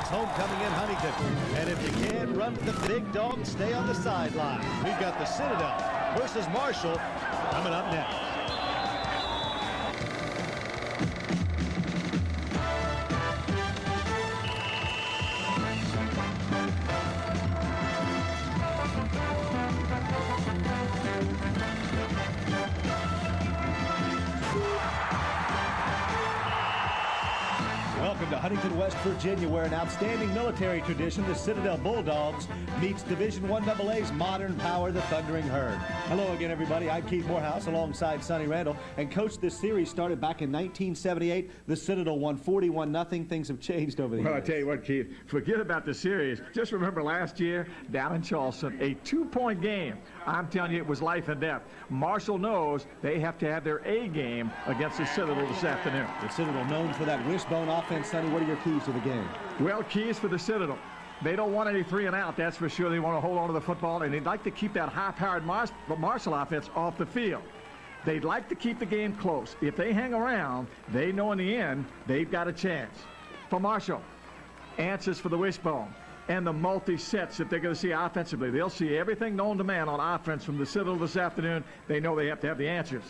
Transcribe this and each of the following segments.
Bulldogs homecoming in Huntington. And if you can run with the big dog, stay on the sideline. We've got the Citadel versus Marshall coming up next. Welcome to Huntington, West Virginia, where an outstanding military tradition, the Citadel Bulldogs, meets Division I AA's modern power, the Thundering Herd. Hello again, everybody. I'm Keith Morehouse alongside Sonny Randall. And, Coach, this series started back in 1978. The Citadel won 41-0. Things have changed over the years. Well, I tell you what, Keith, forget about the series. Just remember last year down in Charleston, a 2-point game. I'm telling you, it was life and death. Marshall knows they have to have their A game against the Citadel this afternoon. The Citadel known for that wishbone offense. Sonny, what are your keys to the game? Well, keys for the Citadel. They don't want any 3 and out, that's for sure. They want to hold on to the football, and they'd like to keep that high-powered Marshall offense off the field. They'd like to keep the game close. If they hang around, they know in the end they've got a chance. For Marshall, answers for the wishbone and the multi-sets that they're going to see offensively. They'll see everything known to man on offense from the Citadel this afternoon. They know they have to have the answers.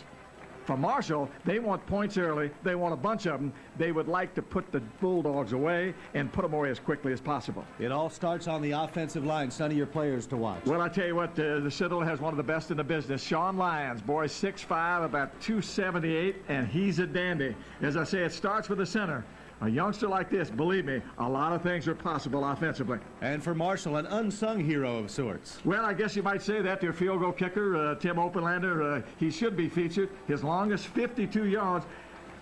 For Marshall, they want points early. They want a bunch of them. They would like to put the Bulldogs away and put them away as quickly as possible. It all starts on the offensive line. Sonny, your players to watch. Well, I tell you what, the Citadel has one of the best in the business. Sean Lyons, boy, 6'5", about 278, and he's a dandy. As I say, it starts with the center. A youngster like this, believe me, a lot of things are possible offensively. And for Marshall, an unsung hero of sorts. Well, I guess you might say that. Their field goal kicker, Tim Openlander, he should be featured. His longest, 52 yards.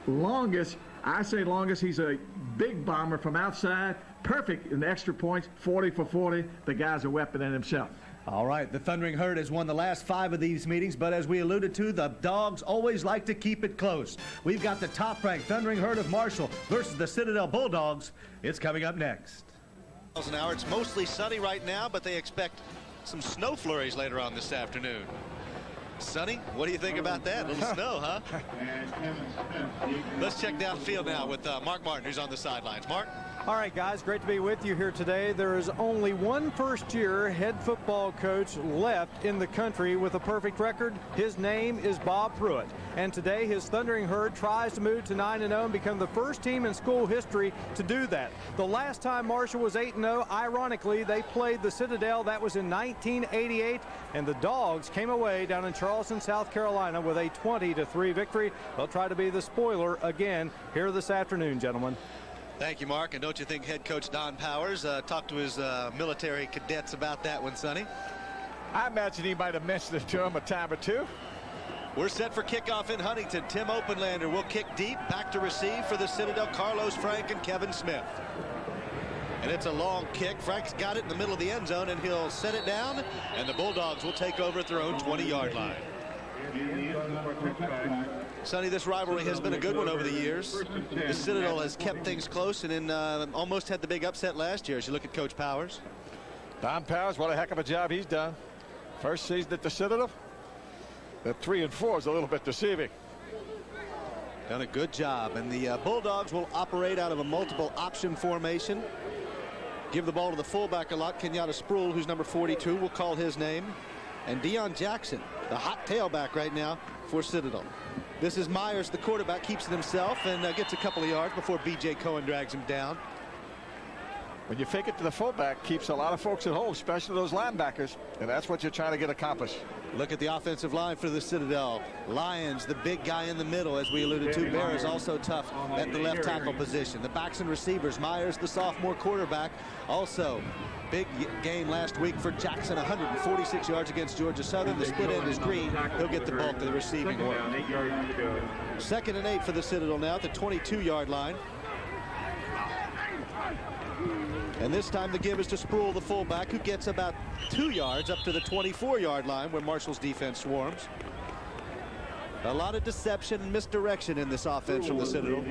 Longest, I say longest, he's a big bomber from outside. Perfect in the extra points, 40 for 40. The guy's a weapon in himself. All right, the Thundering Herd has won the last 5 of these meetings, but as we alluded to, the Dogs always like to keep it close. We've got the top-ranked Thundering Herd of Marshall versus the Citadel Bulldogs. It's coming up next. Miles an hour. It's mostly sunny right now, but they expect some snow flurries later on this afternoon. Sonny, what do you think about that? A little snow, huh? Let's check downfield now with Mark Martin, who's on the sidelines. Mark? All right, guys, great to be with you here today. There is only one first-year head football coach left in the country with a perfect record. His name is Bob Pruitt. And today, his Thundering Herd tries to move to 9-0 and become the first team in school history to do that. The last time Marshall was 8-0, ironically, they played the Citadel. That was in 1988, and the Dogs came away down in Charleston, South Carolina with a 20-3 victory. They'll try to be the spoiler again here this afternoon, gentlemen. Thank you, Mark. And don't you think head coach Don Powers talked to his military cadets about that one, Sonny? I imagine he might have mentioned it to him a time or two. We're set for kickoff in Huntington. Tim Openlander will kick deep. Back to receive for the Citadel, Carlos Frank and Kevin Smith. And it's a long kick. Frank's got it in the middle of the end zone, and he'll set it down. And the Bulldogs will take over at their own 20-yard line. Sonny, this rivalry has been a good one over the years. The Citadel has kept things close and almost had the big upset last year as you look at Coach Powers. Don Powers, what a heck of a job he's done. First season at the Citadel. The 3-4 is a little bit deceiving. Done a good job. And the Bulldogs will operate out of a multiple option formation. Give the ball to the fullback a lot. Kenyatta Sproul, who's number 42, will call his name. And Deion Jackson, the hot tailback right now for Citadel. This is Myers, the quarterback, keeps it himself and gets a couple of yards before B.J. Cohen drags him down. When you fake it to the fullback, keeps a lot of folks at home, especially those linebackers, and that's what you're trying to get accomplished. Look at the offensive line for the Citadel. Lyons, the big guy in the middle, as we alluded to. Bear is also tough at the left tackle position. The backs and receivers, Myers, the sophomore quarterback, also big game last week for Jackson, 146 yards against Georgia Southern. The split end is Green. He'll get the bulk of the receiving work. 2nd and 8 for the Citadel now at the 22-yard line. And this time the give is to Sproul, the fullback, who gets about 2 yards up to the 24-yard line where Marshall's defense swarms. A lot of deception and misdirection in this offense from the Citadel.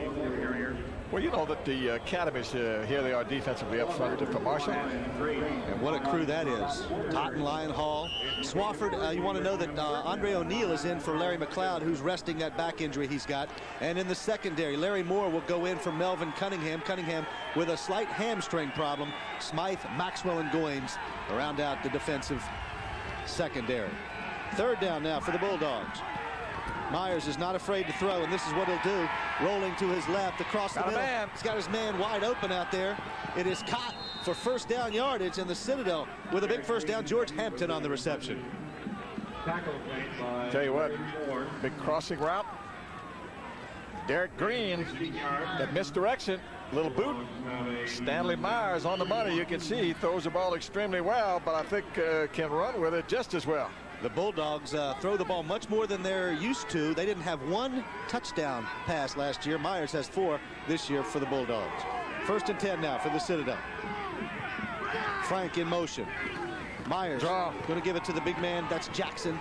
Well, you know that the academies, here they are defensively up front for Marshall. And what a crew that is. Totten, Lyon Hall, Swafford. You want to know that Andre O'Neill is in for Larry McLeod, who's resting that back injury he's got. And in the secondary, Larry Moore will go in for Melvin Cunningham. Cunningham with a slight hamstring problem. Smythe, Maxwell, and Goins round out the defensive secondary. Third down now for the Bulldogs. Myers is not afraid to throw, and this is what he'll do. Rolling to his left across the middle. He's got his man wide open out there. It is caught for first down yardage, and the Citadel with a big first down. George Hampton on the reception. Tell you what, big crossing route. Derek Green, that misdirection, little boot. Stanley Myers on the money. You can see he throws the ball extremely well, but I think can run with it just as well. The Bulldogs throw the ball much more than they're used to. They didn't have one touchdown pass last year. Myers has 4 this year for the Bulldogs. First and 10 now for the Citadel. Frank in motion. Myers going to give it to the big man. That's Jackson.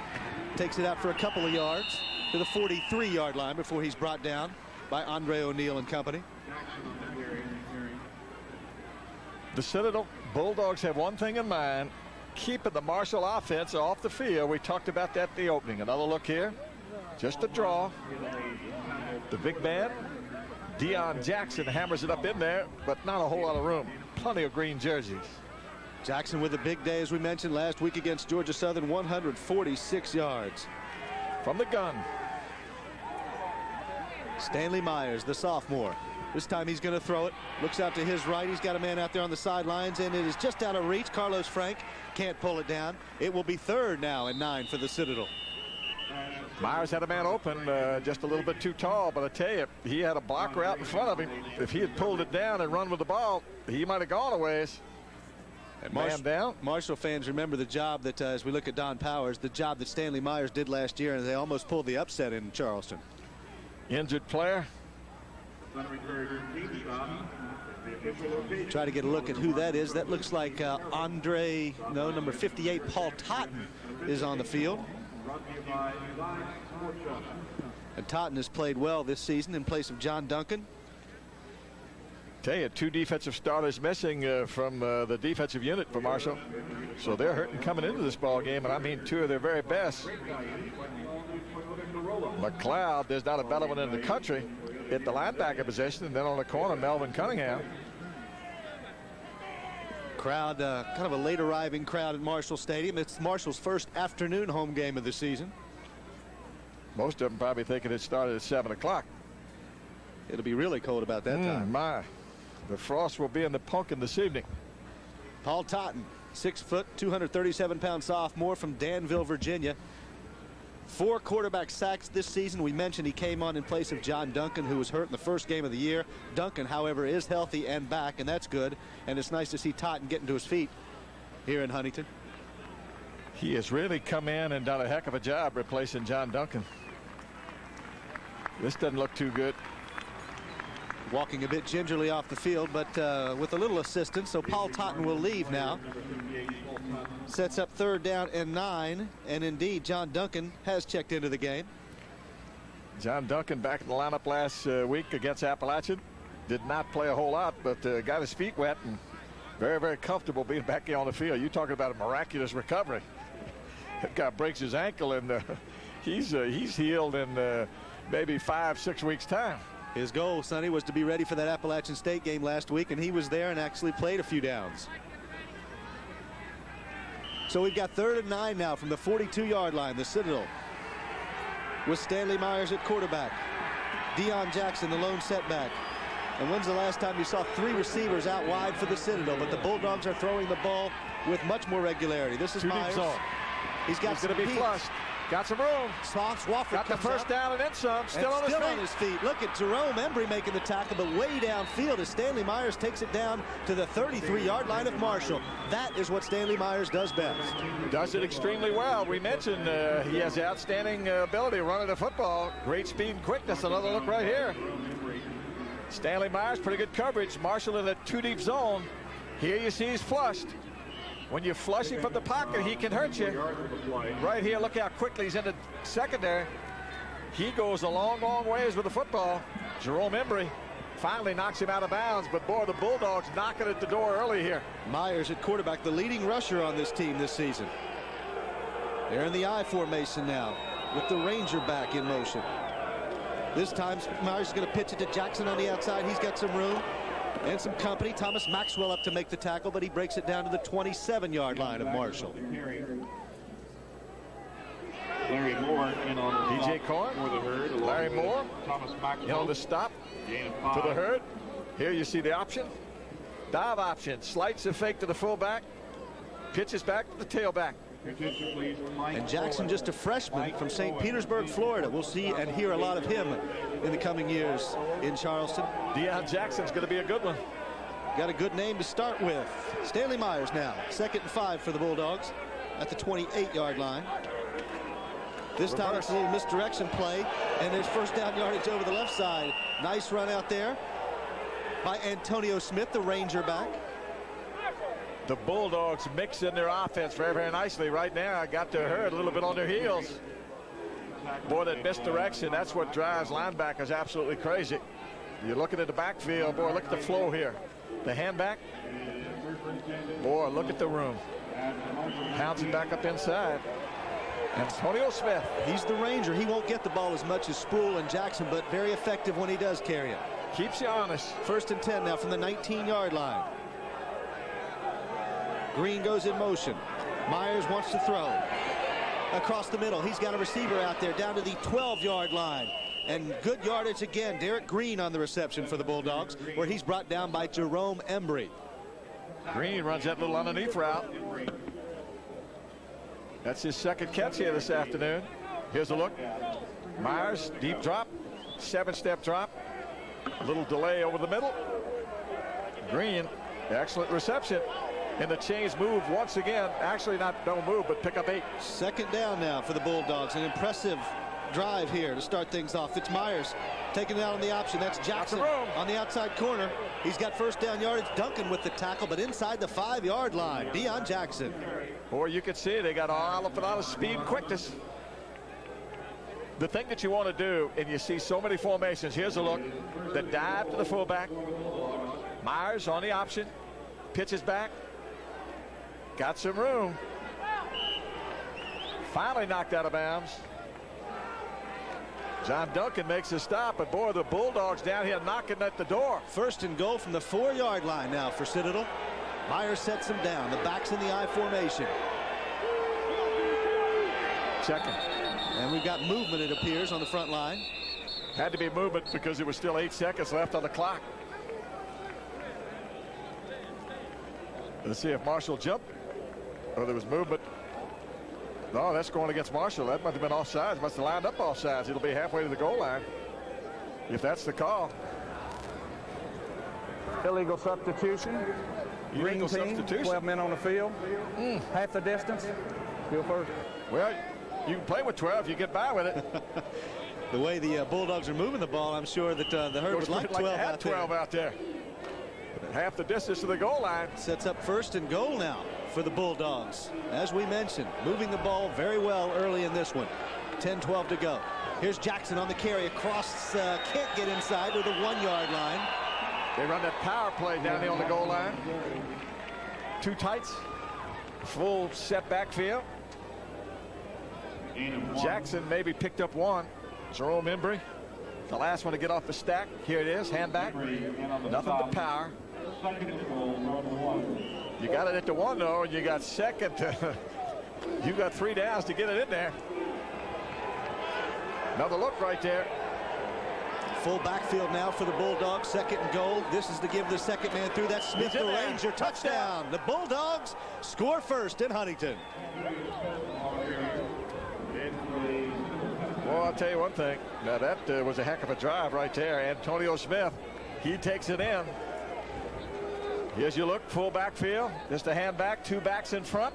Takes it out for a couple of yards to the 43-yard line before he's brought down by Andre O'Neill and company. The Citadel Bulldogs have one thing in mind: keeping the Marshall offense off the field. We talked about that in the opening. Another look here. Just a draw. The big man, Deion Jackson, hammers it up in there, but not a whole lot of room. Plenty of green jerseys. Jackson with a big day, as we mentioned last week against Georgia Southern, 146 yards. From the gun. Stanley Myers, the sophomore. This time he's going to throw it. Looks out to his right. He's got a man out there on the sidelines, and it is just out of reach. Carlos Frank can't pull it down. It will be third now and 9 for the Citadel. Myers had a man open, just a little bit too tall, but I tell you, he had a blocker out in front of him. If he had pulled it down and run with the ball, he might have gone a ways. And man down. Marshall fans remember the job that, as we look at Don Powers, the job that Stanley Myers did last year, and they almost pulled the upset in Charleston. Injured player. Try to get a look at who that is. That looks like number 58, Paul Totten, is on the field. And Totten has played well this season in place of John Duncan. Tell you, 2 defensive starters missing from the defensive unit for Marshall. So they're hurting coming into this ball game, and I mean 2 of their very best. McLeod, there's not a better one in the country at the linebacker position, and then on the corner, Melvin Cunningham. Crowd, kind of a late arriving crowd at Marshall Stadium. It's Marshall's first afternoon home game of the season. Most of them probably thinking it started at 7 o'clock. It'll be really cold about that time. My, the frost will be in the pumpkin this evening. Paul Totten, 6 foot, 237-pound sophomore from Danville, Virginia. 4 quarterback sacks this season. We mentioned he came on in place of John Duncan, who was hurt in the first game of the year. Duncan, however, is healthy and back, and that's good. And it's nice to see Totten getting to his feet here in Huntington. He has really come in and done a heck of a job replacing John Duncan. This doesn't look too good. Walking a bit gingerly off the field, but with a little assistance. So Paul Totten will leave now. Sets up third down and 9, and indeed John Duncan has checked into the game. John Duncan back in the lineup last week against Appalachian. Did not play a whole lot, but got his feet wet and very, very comfortable being back on the field. You're talking about a miraculous recovery. That guy breaks his ankle, and he's healed in maybe 5-6 weeks time. His goal, Sonny, was to be ready for that Appalachian State game last week, and he was there and actually played a few downs. So we've got third and 9 now from the 42-yard line. The Citadel with Stanley Myers at quarterback. Deion Jackson, the lone setback. And when's the last time you saw 3 receivers out wide for the Citadel? But the Bulldogs are throwing the ball with much more regularity. This is Myers. He's going to be flushed. Got some room. Swafford got the first down and then some. Still on his feet. Look at Jerome Embry making the tackle, but way downfield as Stanley Myers takes it down to the 33-yard line of Marshall. That is what Stanley Myers does best. Does it extremely well. We mentioned he has outstanding ability running the football. Great speed and quickness. Another look right here. Stanley Myers, pretty good coverage. Marshall in a 2-deep zone. Here you see he's flushed. When you're flushing from the pocket, he can hurt you. Right here, look how quickly he's in the secondary. He goes a long, long ways with the football. Jerome Embry. finally knocks him out of bounds, but boy, the Bulldogs knocking at the door early here. Myers at quarterback, the leading rusher on this team this season. They're in the I formation now with the Ranger back in motion. This time Myers is going to pitch it to Jackson on the outside. He's got some room and some company. Thomas Maxwell up to make the tackle, but he breaks it down to the 27-yard line of Marshall. Larry Moore in on DJ Corn for the Herd. Larry Moore Thomas Maxwell in on the stop for the Herd. Here you see the option. Dive option. Slides the fake to the fullback. Pitches back to the tailback. And Jackson, just a freshman from St. Petersburg, Florida. We'll see and hear a lot of him in the coming years in Charleston. Deion Jackson's going to be a good one. Got a good name to start with. Stanley Myers now. 2nd and 5 for the Bulldogs at the 28-yard line. This time it's a little misdirection play, and there's first down yardage over the left side. Nice run out there by Antonio Smith, the Ranger back. The Bulldogs mix in their offense very, very nicely right now. I got the Herd a little bit on their heels. Boy, that misdirection, that's what drives linebackers absolutely crazy. You're looking at the backfield. Boy, look at the flow here. The hand back. Boy, look at the room. Pouncing back up inside. Antonio Smith. He's the Ranger. He won't get the ball as much as Sproul and Jackson, but very effective when he does carry it. Keeps you honest. 1st and 10 now from the 19-yard line. Green goes in motion. Myers wants to throw. Across the middle. He's got a receiver out there down to the 12-yard line. And good yardage again. Derek Green on the reception for the Bulldogs, where he's brought down by Jerome Embry. Green runs that little underneath route. That's his 2nd catch here this afternoon. Here's a look. Myers, deep drop, 7-step drop. A little delay over the middle. Green, excellent reception. And the chains move once again. Actually, don't move, but pick up 8. 2nd down now for the Bulldogs. An impressive drive here to start things off. It's Myers taking it out on the option. That's Jackson on the outside corner. He's got first down yardage. Duncan with the tackle, but inside the 5-yard line. Deion Jackson. Boy, you can see they got a lot of speed and quickness. The thing that you want to do, and you see so many formations. Here's a look. The dive to the fullback. Myers on the option. Pitches back. Got some room. Finally knocked out of bounds. John Duncan makes a stop, but boy, the Bulldogs down here knocking at the door. 1st and goal from the 4-yard line now for Citadel. Myers sets him down. The back's in the I formation. Checking. And we've got movement, it appears, on the front line. Had to be movement because there was still 8 seconds left on the clock. Let's see if Marshall jumped. Oh, there was movement. No, that's going against Marshall. That must have been offsides. Must have lined up offsides. It'll be halfway to the goal line, if that's the call. Illegal substitution. Illegal substitution. 12 men on the field. Half the distance. Field first. Well, you can play with 12. You get by with it. The way the Bulldogs are moving the ball, I'm sure that the Herd would like 12 out there. Half the distance to the goal line. Sets up 1st and goal now for the Bulldogs. As we mentioned, moving the ball very well early in this one. 10-12 to go. Here's Jackson on the carry across. Can't get inside to the 1-yard line. They run that power play down there on the goal line. 2 tights. Full set backfield. Jackson maybe picked up 1. Jerome Embry, the last one to get off the stack. Here it is, hand back. Nothing but power. You got it at the 1 though, and you got 2nd. You got 3 downs to get it in there. Another look right there. Full backfield now for the Bulldogs. 2nd and goal. This is to give the 2nd man through. That's Smith, the Ranger. Touchdown. The Bulldogs score first in Huntington. Well, I'll tell you one thing. Now that was a heck of a drive right there. Antonio Smith, he takes it in. Here's your look, full backfield. Just a hand back, 2 backs in front.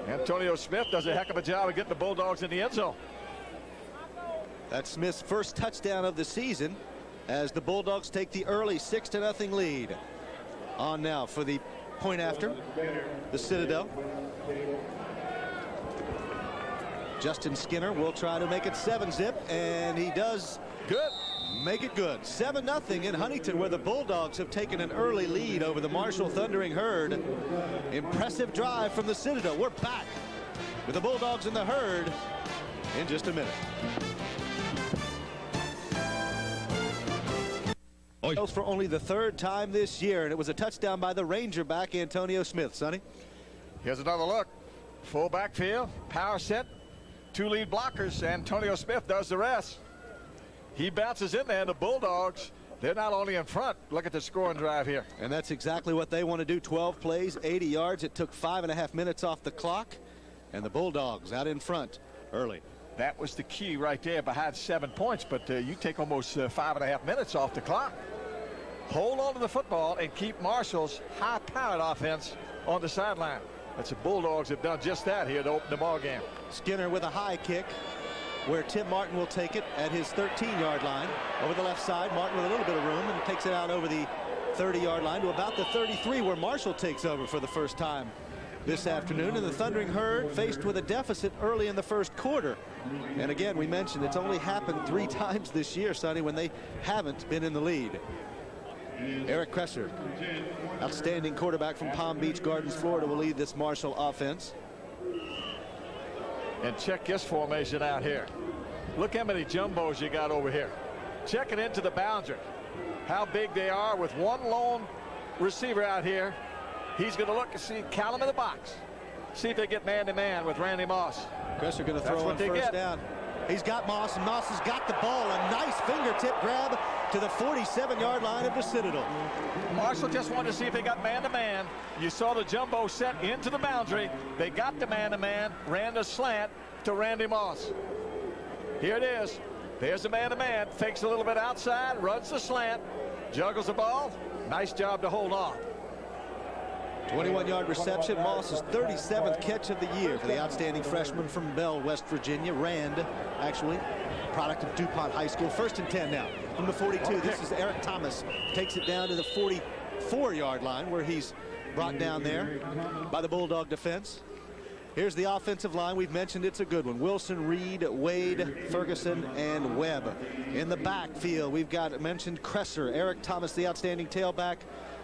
Antonio Smith does a heck of a job of getting the Bulldogs in the end zone. That's Smith's first touchdown of the season as the Bulldogs take the early 6-0 lead. On now for the point after, the Citadel. Justin Skinner will try to make it 7-zip, and he does. Good. make it good. 7-0 in Huntington, where the Bulldogs have taken an early lead over the Marshall Thundering Herd. Impressive drive from the Citadel. We're back with the Bulldogs and the Herd in just a minute. For only the 3rd time this year, and it was a touchdown by the Ranger back Antonio Smith. Sonny. Here's another look. Full backfield, power set, 2 lead blockers. Antonio Smith does the rest. He bounces in there, and the Bulldogs, they're not only in front. Look at the scoring drive here. And that's exactly what they want to do. 12 plays, 80 yards. It took 5.5 minutes off the clock, and the Bulldogs out in front early. That was the key right there behind 7 points, but you take almost 5.5 minutes off the clock. Hold on to the football and keep Marshall's high-powered offense on the sideline. That's the Bulldogs have done just that here to open the ball game. Skinner with a high kick, where Tim Martin will take it at his 13-yard line. Over the left side, Martin with a little bit of room, and takes it out over the 30-yard line to about the 33, where Marshall takes over for the first time this afternoon. And the Thundering Herd faced with a deficit early in the first quarter. And again, we mentioned it's only happened 3 times this year, Sonny, when they haven't been in the lead. Eric Kresser, outstanding quarterback from Palm Beach Gardens, Florida, will lead this Marshall offense. And check this formation out here. Look how many jumbos you got over here. Check it into the boundary. How big they are with one lone receiver out here. He's going to look and see, count them in the box. See if they get man-to-man with Randy Moss. Kresser going to throw on first down. He's got Moss, and Moss has got the ball. A nice fingertip grab to the 47-yard line of the Citadel. Marshall just wanted to see if they got man-to-man. You saw the jumbo set into the boundary. They got the man-to-man, ran the slant to Randy Moss. Here it is. There's the man-to-man. Fakes a little bit outside, runs the slant, juggles the ball. Nice job to hold on. 21-yard reception. Moss's 37th catch of the year for the outstanding freshman from Bell, West Virginia. Rand, actually, product of DuPont High School. 1st and 10 now from the 42. This is Eric Thomas. Takes it down to the 44-yard line, where he's brought down there by the Bulldog defense. Here's the offensive line. We've mentioned it's a good one. Wilson, Reed, Wade, Ferguson, and Webb. In the backfield, we've got mentioned Kresser, Eric Thomas, the outstanding tailback.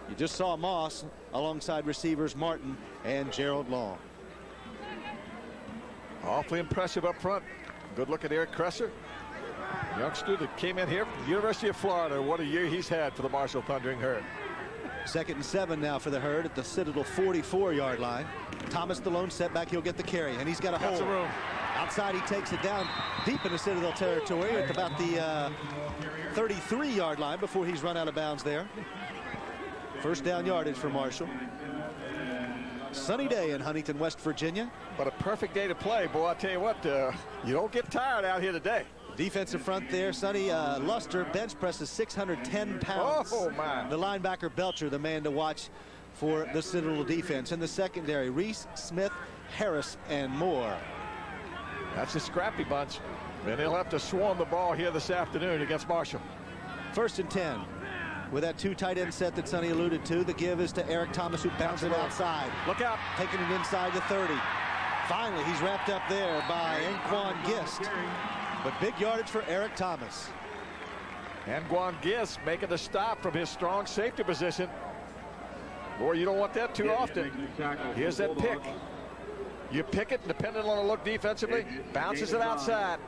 You just saw Moss alongside receivers Martin and Gerald Long. Awfully impressive up front. Good look at Eric Kresser. Youngster that came in here from the University of Florida. What a year he's had for the Marshall Thundering Herd. 2nd and 7 now for the Herd at the Citadel 44-yard line. Thomas, the lone setback, he'll get the carry, and he's got a hole. That's a room. Outside, he takes it down deep into Citadel territory at about the 33-yard line before he's run out of bounds there. First down yardage for Marshall. Sunny day in Huntington, West Virginia. But a perfect day to play, boy. I tell you what, you don't get tired out here today. Defensive front there, Sonny. Luster bench presses 610 pounds. Oh, my. The linebacker Belcher, the man to watch for the Citadel defense. In the secondary, Reese, Smith, Harris, and Moore. That's a scrappy bunch. And they'll have to swarm the ball here this afternoon against Marshall. 1st and 10. With that 2 tight end set that Sonny alluded to, the give is to Eric Thomas, who bounces it outside. Look out. Taking it inside the 30. Finally, he's wrapped up there by Anquan Gist. But big yardage for Eric Thomas. Anquan Gist making the stop from his strong safety position. Boy, you don't want that too often. Here's that pick. You pick it, depending on the look defensively, bounces it outside.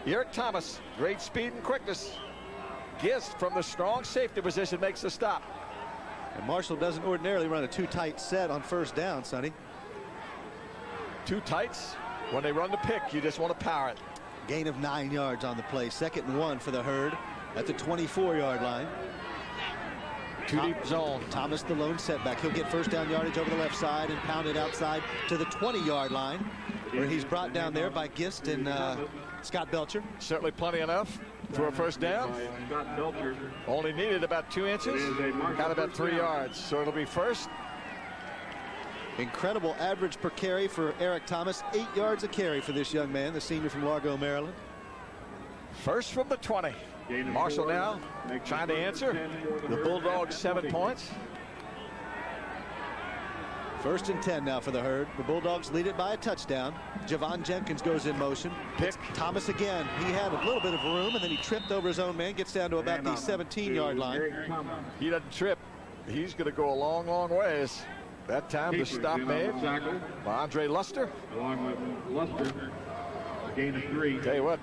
Eric Thomas, great speed and quickness. Gist from the strong safety position makes the stop. And Marshall doesn't ordinarily run a 2 tight set on first down, Sonny. 2 tights. When they run the pick, you just want to power it. Gain of 9 yards on the play. 2nd and 1 for the Herd at the 24-yard line. 2 deep zone. Thomas, the lone setback. He'll get first down yardage over the left side and pound it outside to the 20-yard line, where he's brought down there by Gist and Scott Belcher. Certainly plenty enough for a first down. Only needed about 2 inches. Got about 3 yards. So it'll be first. Incredible average per carry for Eric Thomas. 8 yards a carry for this young man, the senior from Largo, Maryland. First from the 20. Marshall now trying to answer. The Bulldogs 7 points. First and 10 now for the Herd. The Bulldogs lead it by a touchdown. Javon Jenkins goes in motion. Pick Thomas again. He had a little bit of room, and then he tripped over his own man. Gets down to about the 17-yard line. He doesn't trip. He's going to go a long, long ways. That time the stop made by Andre Luster. Along with Luster, a gain of 3. Tell you what,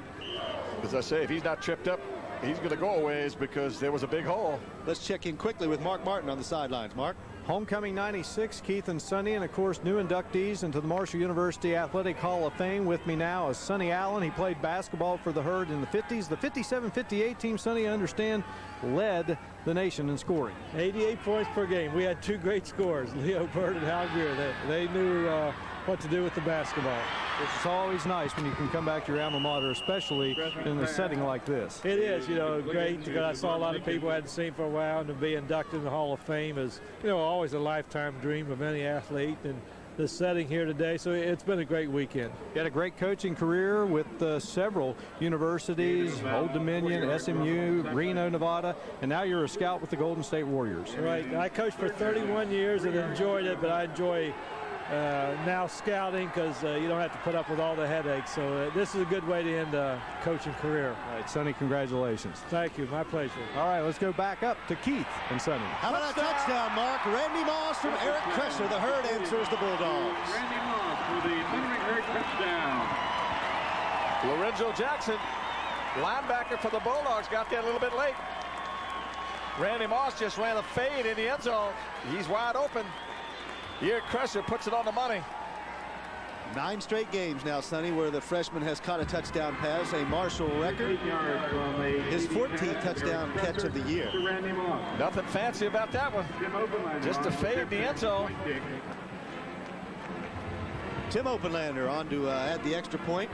as I say, if he's not tripped up, he's going to go a ways because there was a big hole. Let's check in quickly with Mark Martin on the sidelines. Mark. Homecoming 96, Keith and Sonny, and of course new inductees into the Marshall University Athletic Hall of Fame. With me now is Sonny Allen. He played basketball for the Herd in the 50s. The 57-58 team, Sonny, I understand, led the nation in scoring. 88 points per game. We had two great scorers, Leo Bird and Hal Greer. They knew what to do with the basketball. It's always nice when you can come back to your alma mater, especially in a setting like this. It is, great because I saw a lot of people I hadn't seen for a while, and to be inducted in the Hall of Fame is, always a lifetime dream of any athlete. And this setting here today, so it's been a great weekend. You had a great coaching career with several universities, Old Dominion, SMU, Reno, Nevada, and now you're a scout with the Golden State Warriors. Right. I coached for 31 years and enjoyed it, but I enjoy now scouting because you don't have to put up with all the headaches. So this is a good way to end a coaching career. All right, Sonny, congratulations. Thank you. My pleasure. All right, let's go back up to Keith and Sonny. How about a touchdown, Mark? Randy Moss from Eric Kresser. The Herd answers the Bulldogs. Randy Moss for the Thundering Herd touchdown. Lorenzo Jackson, linebacker for the Bulldogs, got there a little bit late. Randy Moss just ran a fade in the end zone. He's wide open. Eric Kresser puts it on the money. 9 straight games now, Sonny, where the freshman has caught a touchdown pass, a Marshall record. His 14th touchdown catch of the year. Nothing fancy about that one. Just a fade in the end zone. Tim Openlander on to add the extra point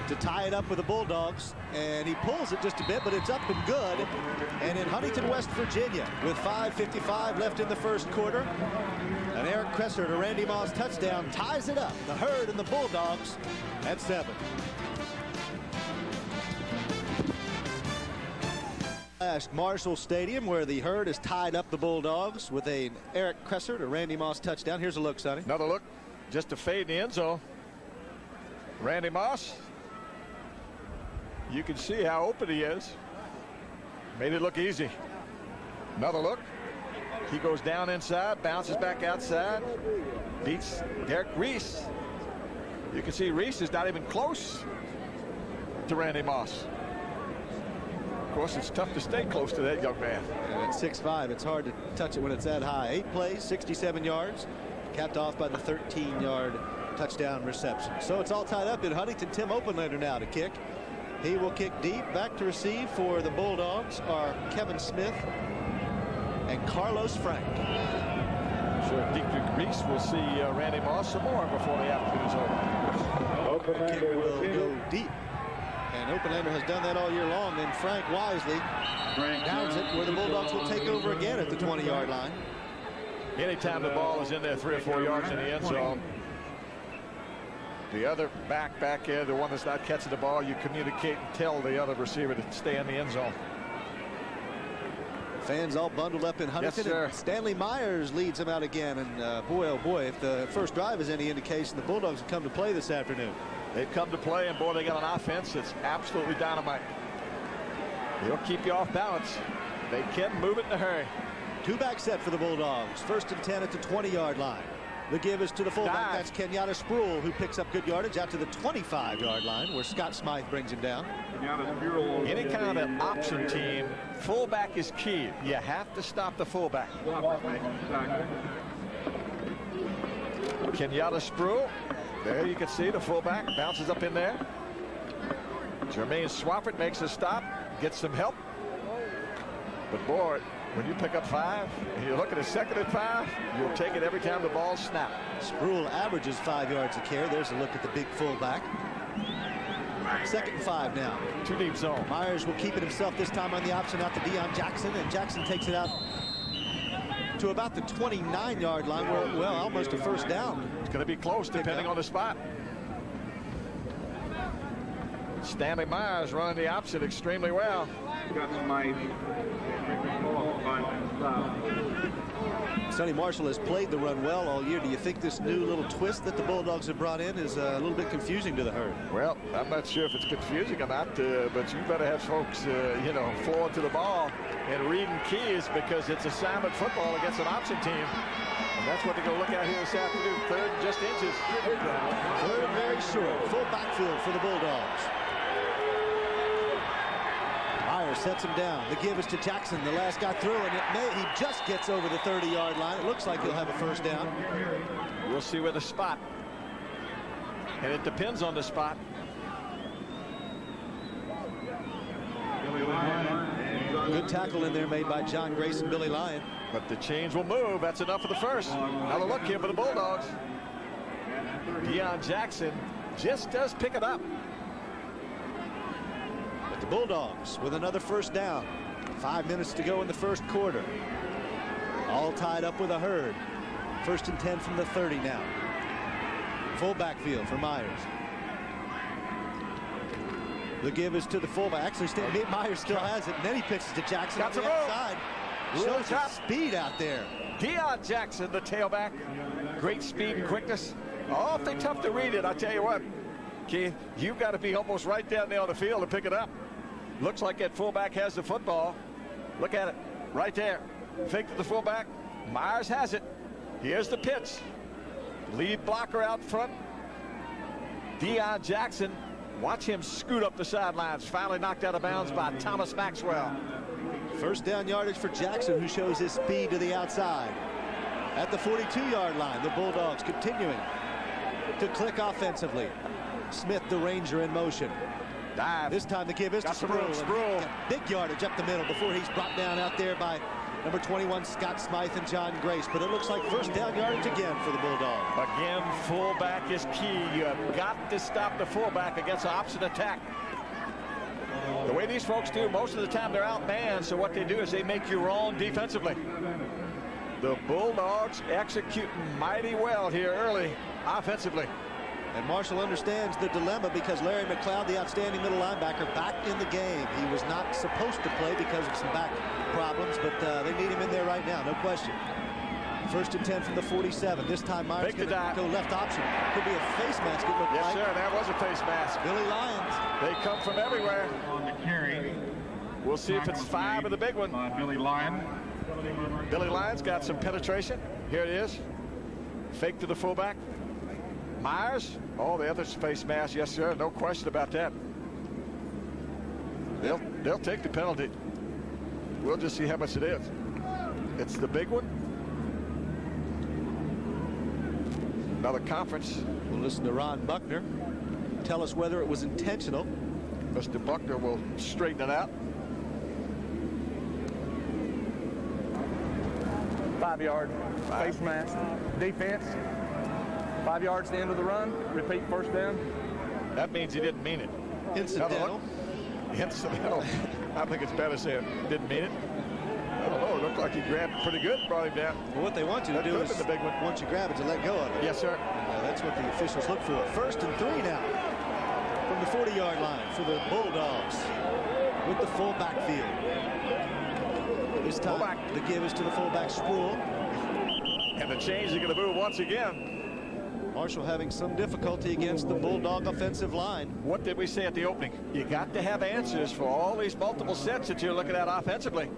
to tie it up with the Bulldogs, and he pulls it just a bit, but it's up and good. And in Huntington, West Virginia, with 5:55 left in the first quarter, an Eric Kresser to Randy Moss touchdown ties it up. The Herd and the Bulldogs at 7. Marshall Stadium, where the Herd has tied up the Bulldogs with an Eric Kresser to Randy Moss touchdown. Here's a look, Sonny. Another look, just a fade in the end zone. Randy Moss, you can see how open he is. Made it look easy. Another look. He goes down inside, bounces back outside, beats Derek Reese. You can see Reese is not even close to Randy Moss. Of course, it's tough to stay close to that young man. And at 6'5", it's hard to touch it when it's that high. 8 plays, 67 yards, capped off by the 13-yard touchdown reception. So it's all tied up in Huntington. Tim Openlander now to kick. He will kick deep. Back to receive for the Bulldogs are Kevin Smith and Carlos Frank. Sure, Dietrich Reese will see Randy Moss some more before the afternoon is over. The kick will go deep. And Openlander has done that all year long. Then Frank wisely downs it where the Bulldogs will take over again at the 20-yard line. Anytime the ball is in there 3 or 4 yards in the end zone, the other back there, the one that's not catching the ball, you communicate and tell the other receiver to stay in the end zone. Fans all bundled up in Huntington. Yes, sir. And Stanley Myers leads him out again. And boy, oh boy, if the first drive is any indication, the Bulldogs have come to play this afternoon. They've come to play, and boy, they got an offense that's absolutely dynamite. They'll keep you off balance. They can move it in a hurry. 2-back set for the Bulldogs. First and 10 at the 20-yard line. The give is to the fullback. That's Kenyatta Spruill, who picks up good yardage out to the 25-yard line, where Scott Smythe brings him down. Any kind of option team, fullback is key. You have to stop the fullback. Kenyatta Spruill, there you can see the fullback bounces up in there. Jermaine Swafford makes a stop, gets some help. But boy, when you pick up 5 and you look at a 2nd and 5, you'll take it every time the ball's snapped. Spruill averages 5 yards a carry. There's a look at the big fullback. 2nd and 5 now. 2 deep zone. Myers will keep it himself this time on the option out to Deion Jackson, and Jackson takes it out to about the 29-yard line, where, well, almost a first down. It's going to be close depending on the spot. Stanley Myers running the option extremely well. Sonny Marshall has played the run well all year. Do you think this new little twist that the Bulldogs have brought in is a little bit confusing to the herd? Well, I'm not sure if it's confusing or not, but you better have folks, you know, forward to the ball and reading keys, because it's assignment football against an option team. And that's what they're going to look at here this afternoon. Third and just inches. Third and very short. Full backfield for the Bulldogs. Myers sets him down. The give is to Jackson. The last guy through, and he just gets over the 30-yard line. It looks like he'll have a first down. We'll see where the spot. And it depends on the spot. Good tackle in there made by John Grace and Billy Lyon. But the chains will move. That's enough for the first. Another look here for the Bulldogs. Deion Jackson just does pick it up. But the Bulldogs with another first down. 5 minutes to go in the first quarter. All tied up with a herd. First and 10 from the 30 now. Full backfield for Myers. The give is to the fullback. Actually, Myers still has it, and then he pitches to Jackson on the outside. Shows his speed out there. Deion Jackson, the tailback. Great speed and quickness. Awfully tough to read it, I tell you what. Keith, you've got to be almost right down there on the field to pick it up. Looks like that fullback has the football. Look at it, right there. Fake to the fullback. Myers has it. Here's the pitch. Lead blocker out front. Deion Jackson. Watch him scoot up the sidelines. Finally knocked out of bounds by Thomas Maxwell. First down yardage for Jackson, who shows his speed to the outside. At the 42-yard line, the Bulldogs continuing to click offensively. Smith, the Ranger, in motion. Dive. This time the give is to Sproul. Big yardage up the middle before he's brought down out there by number 21, Scott Smythe and John Grace. But it looks like first down yardage again for the Bulldogs. Again, fullback is key. You have got to stop the fullback against option attack. The way these folks do, most of the time they're outmanned, so what they do is they make you wrong defensively. The Bulldogs executing mighty well here early offensively. And Marshall understands the dilemma because Larry McLeod, the outstanding middle linebacker, back in the game. He was not supposed to play because of some back problems, but they need him in there right now, no question. First and 10 from the 47. This time Myers going to go left option. Could be a face mask, it looked like. Yes, sir, that was a face mask. Billy Lyons. They come from everywhere. On the carry. We'll see if it's 5 of the big one. Billy Lyon. Billy Lyons got some penetration. Here it is. Fake to the fullback. Myers. Oh, the other face mask. Yes, sir. No question about that. They'll take the penalty. We'll just see how much it is. It's the big one. Another conference. We'll listen to Ron Buckner. Tell us whether it was intentional. Mr. Buckner will straighten it out. 5 yard face mask. Defense. 5 yards to the end of the run. Repeat first down. That means he didn't mean it. Incidental. Incidental. I think it's better to say it didn't mean it. I don't know. It looked like he grabbed it pretty good, brought him down. Well, what they want you to do is, the big one. once you grab it, to let go of it. Yes, sir. That's what the officials look for. First and 3 now from the 40-yard line for the Bulldogs with the full backfield. This time, the give is to the fullback, Sproul. And the chains are going to move once again. Marshall having some difficulty against the Bulldog offensive line. What did we say at the opening? You got to have answers for all these multiple sets that you're looking at offensively.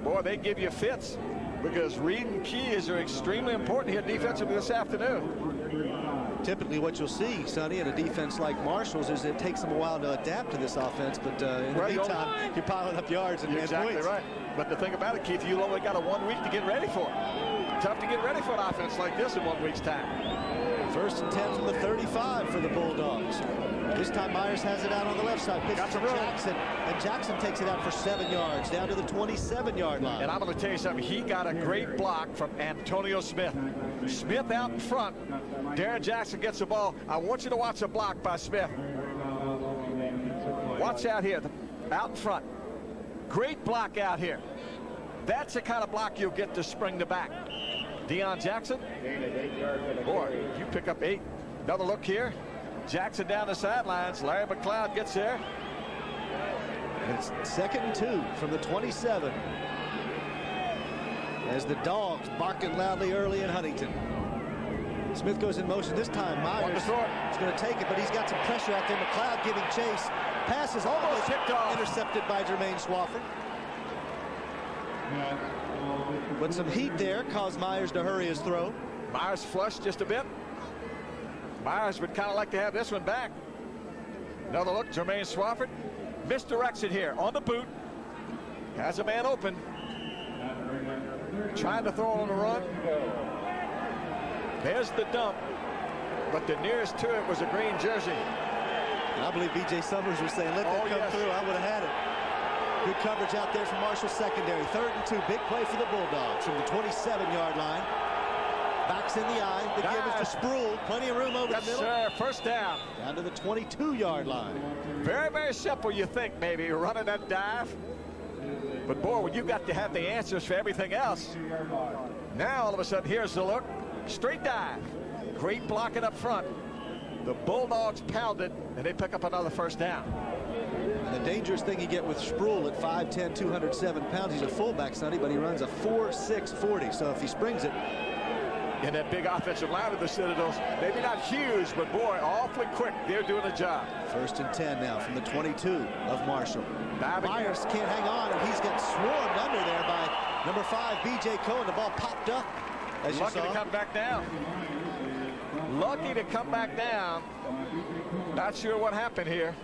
Boy, they give you fits because reading keys are extremely important here defensively this afternoon. Typically what you'll see, Sonny, in a defense like Marshall's is it takes them a while to adapt to this offense, but in the meantime, you're piling up yards and exactly points. Right. But the thing about it, Keith, you only got 1 week to get ready for it. Tough to get ready for an offense like this in 1 week's time. First and 10 from the 35 for the Bulldogs. This time Myers has it out on the left side. Pitches to Jackson, and Jackson takes it out for 7 yards, down to the 27-yard line. And I'm going to tell you something. He got a great block from Antonio Smith. Smith out in front. Darren Jackson gets the ball. I want you to watch a block by Smith. Watch out here, out in front. Great block out here. That's the kind of block you'll get to spring the back. Deion Jackson. Boy, you pick up 8. Another look here. Jackson down the sidelines. Larry McLeod gets there. And it's 2nd and 2 from the 27. as the Dogs barking loudly early in Huntington. Smith goes in motion this time. Myers is going to take it, but he's got some pressure out there. McLeod giving chase. Passes almost tipped off. Intercepted by Jermaine Swafford. But some heat there caused Myers to hurry his throw. Myers flushed just a bit. Myers would kind of like to have this one back. Another look, Jermaine Swafford. Misdirection here on the boot. Has a man open. Trying to throw on the run. There's the dump. But the nearest to it was a green jersey. And I believe B.J. Summers was saying, let that come through. I would have had it. Good coverage out there from Marshall secondary. 3rd and 2. Big play for the Bulldogs from the 27-yard line. Backs in the eye. The give is to Sproul. Plenty of room over the middle. Sir, first down. Down to the 22-yard line. Very, very simple, you think, maybe, running that dive. But, boy, when you got to have the answers for everything else. Now, all of a sudden, here's the look. Straight dive. Great blocking up front. The Bulldogs pounded, and they pick up another first down. And the dangerous thing you get with Sproul at 5'10", 207 pounds, he's a fullback, Sonny, but he runs a 4.6 40. So if he springs it. In that big offensive line of the Citadels, maybe not huge, but boy, awfully quick. They're doing a job. 1st and 10 now from the 22 of Marshall. Myers can't hang on, and he's got swarmed under there by number 5, B.J. Cohen. The ball popped up, as you saw. Lucky to come back down. Lucky to come back down. Not sure what happened here.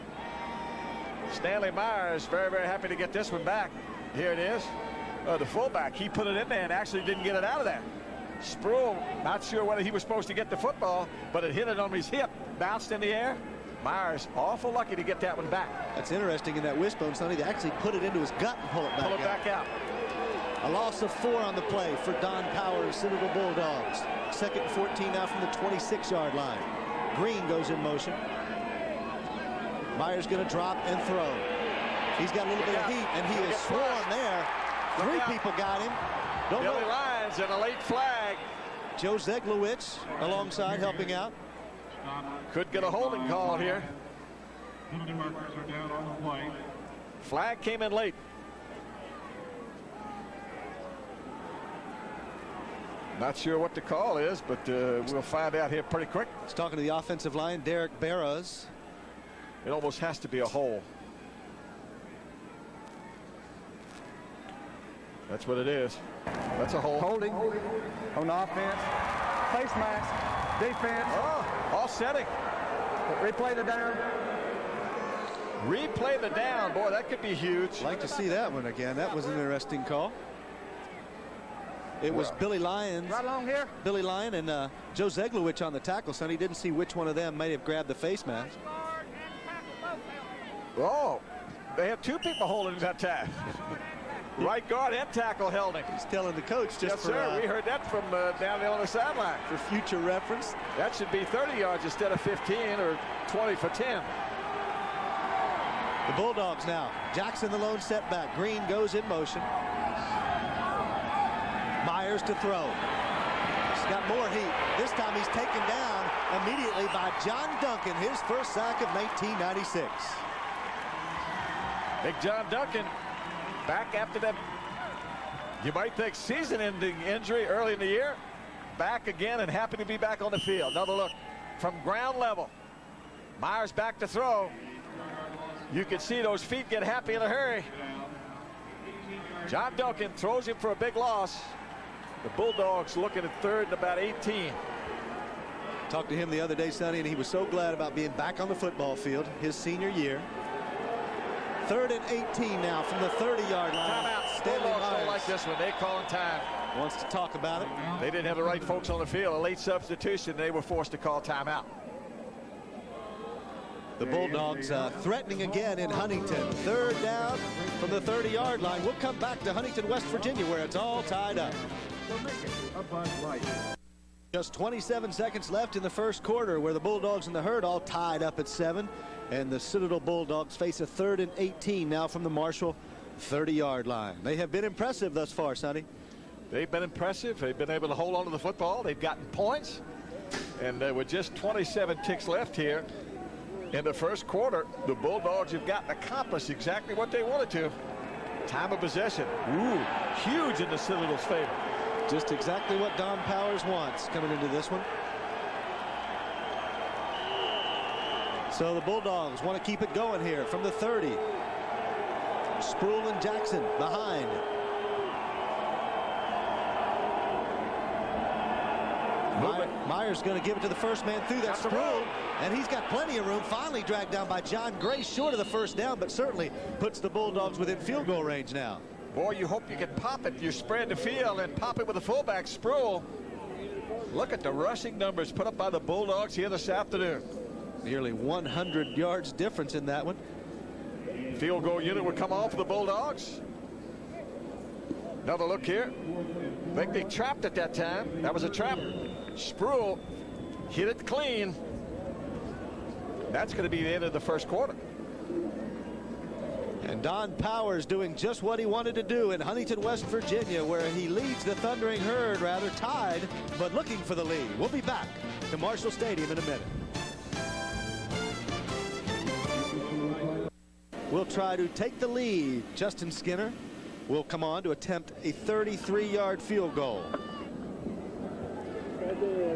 Stanley Myers very, very happy to get this one back. Here it is. The fullback, he put it in there and actually didn't get it out of there. Sproul, not sure whether he was supposed to get the football, but it hit it on his hip, bounced in the air. Myers, awful lucky to get that one back. That's interesting in that wishbone, Sonny. They actually put it into his gut and pull it back out. A loss of 4 on the play for Don Powers, Citadel Bulldogs. 2nd and 14 now from the 26-yard line. Green goes in motion. Myers going to drop and throw. He's got a little bit of heat, and he is swarmed there. 3 people got him. Billy Lyons and a late flag. Joe Zeglowicz alongside helping out. Could get a holding call here. Flag came in late. Not sure what the call is, but we'll find out here pretty quick. He's talking to the offensive line, Derek Barras. It almost has to be a hole. That's what it is. That's a hole. Holding on offense. Face mask. Defense. Oh, offsetting. Replay the down. Replay the down. Boy, that could be huge. I'd like to see that one again. That was an interesting call. It was Billy Lyons. Right along here. Billy Lyon and Joe Zeglowicz on the tackle. Sonny didn't see which one of them may have grabbed the face mask. Oh, they had 2 people holding that tag. Right guard and tackle held him. He's telling the coach just yes, for, sir. We heard that from down there on the sideline. For future reference. That should be 30 yards instead of 15 or 20 for 10. The Bulldogs now. Jackson the lone setback. Green goes in motion. Myers to throw. He's got more heat. This time he's taken down immediately by John Duncan, his first sack of 1996. Big John Duncan back after that, you might think, season-ending injury early in the year. Back again and happy to be back on the field. Another look from ground level. Myers back to throw. You can see those feet get happy in a hurry. John Duncan throws him for a big loss. The Bulldogs looking at 3rd and about 18. Talked to him the other day, Sonny, and he was so glad about being back on the football field his senior year. 3rd and 18 now from the 30-yard line. Timeout. Stanley Bulldogs Myers don't like this one. They calling time. wants to talk about it. They didn't have the right folks on the field. A late substitution. They were forced to call timeout. The Bulldogs threatening again in Huntington. 3rd down from the 30-yard line. We'll come back to Huntington, West Virginia, where it's all tied up. Just 27 seconds left in the first quarter, where the Bulldogs and the Herd all tied up at 7. And the Citadel Bulldogs face a 3rd and 18 now from the Marshall 30-yard line. They have been impressive thus far, Sonny. They've been impressive. They've been able to hold on to the football. They've gotten points. And with just 27 ticks left here in the first quarter, the Bulldogs have gotten accomplished exactly what they wanted to. Time of possession. Ooh, huge in the Citadel's favor. Just exactly what Don Powers wants coming into this one. So the Bulldogs want to keep it going here from the 30. Sproul and Jackson behind. Myers going to give it to the first man through. That's Sproul, and he's got plenty of room. Finally dragged down by John Gray, short of the first down, but certainly puts the Bulldogs within field goal range now. Boy, you hope you can pop it. You spread the field and pop it with the fullback, Sproul. Look at the rushing numbers put up by the Bulldogs here this afternoon. Nearly 100 yards difference in that one. Field goal unit would come off for the Bulldogs. Another look here. I think they trapped it that time. That was a trap. Sproul hit it clean. That's going to be the end of the first quarter. And Don Powers doing just what he wanted to do in Huntington, West Virginia, where he leads the Thundering Herd, rather tied, but looking for the lead. We'll be back to Marshall Stadium in a minute. We'll try to take the lead. Justin Skinner will come on to attempt a 33-yard field goal.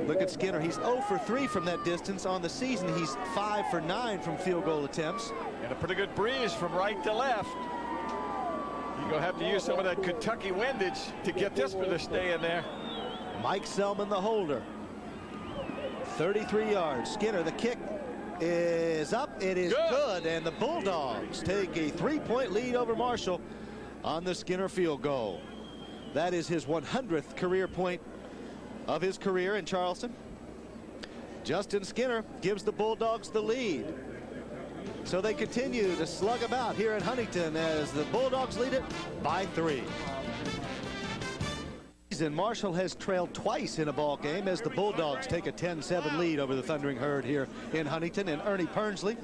Look at Skinner. He's 0 for 3 from that distance. On the season, he's 5 for 9 from field goal attempts. And a pretty good breeze from right to left. You're going to have to use some of that Kentucky windage to get this one to stay in there. Mike Selman, the holder. 33 yards. Skinner, the kick is up. It is good. And the Bulldogs take a 3-point lead over Marshall on the Skinner field goal. That is his 100th career point of his career in Charleston. Justin Skinner gives the Bulldogs the lead. So they continue to slug about here in Huntington as the Bulldogs lead it by 3. And Marshall has trailed twice in a ball game as the Bulldogs take a 10-7 lead over the Thundering Herd here in Huntington. And Ernie Pernsley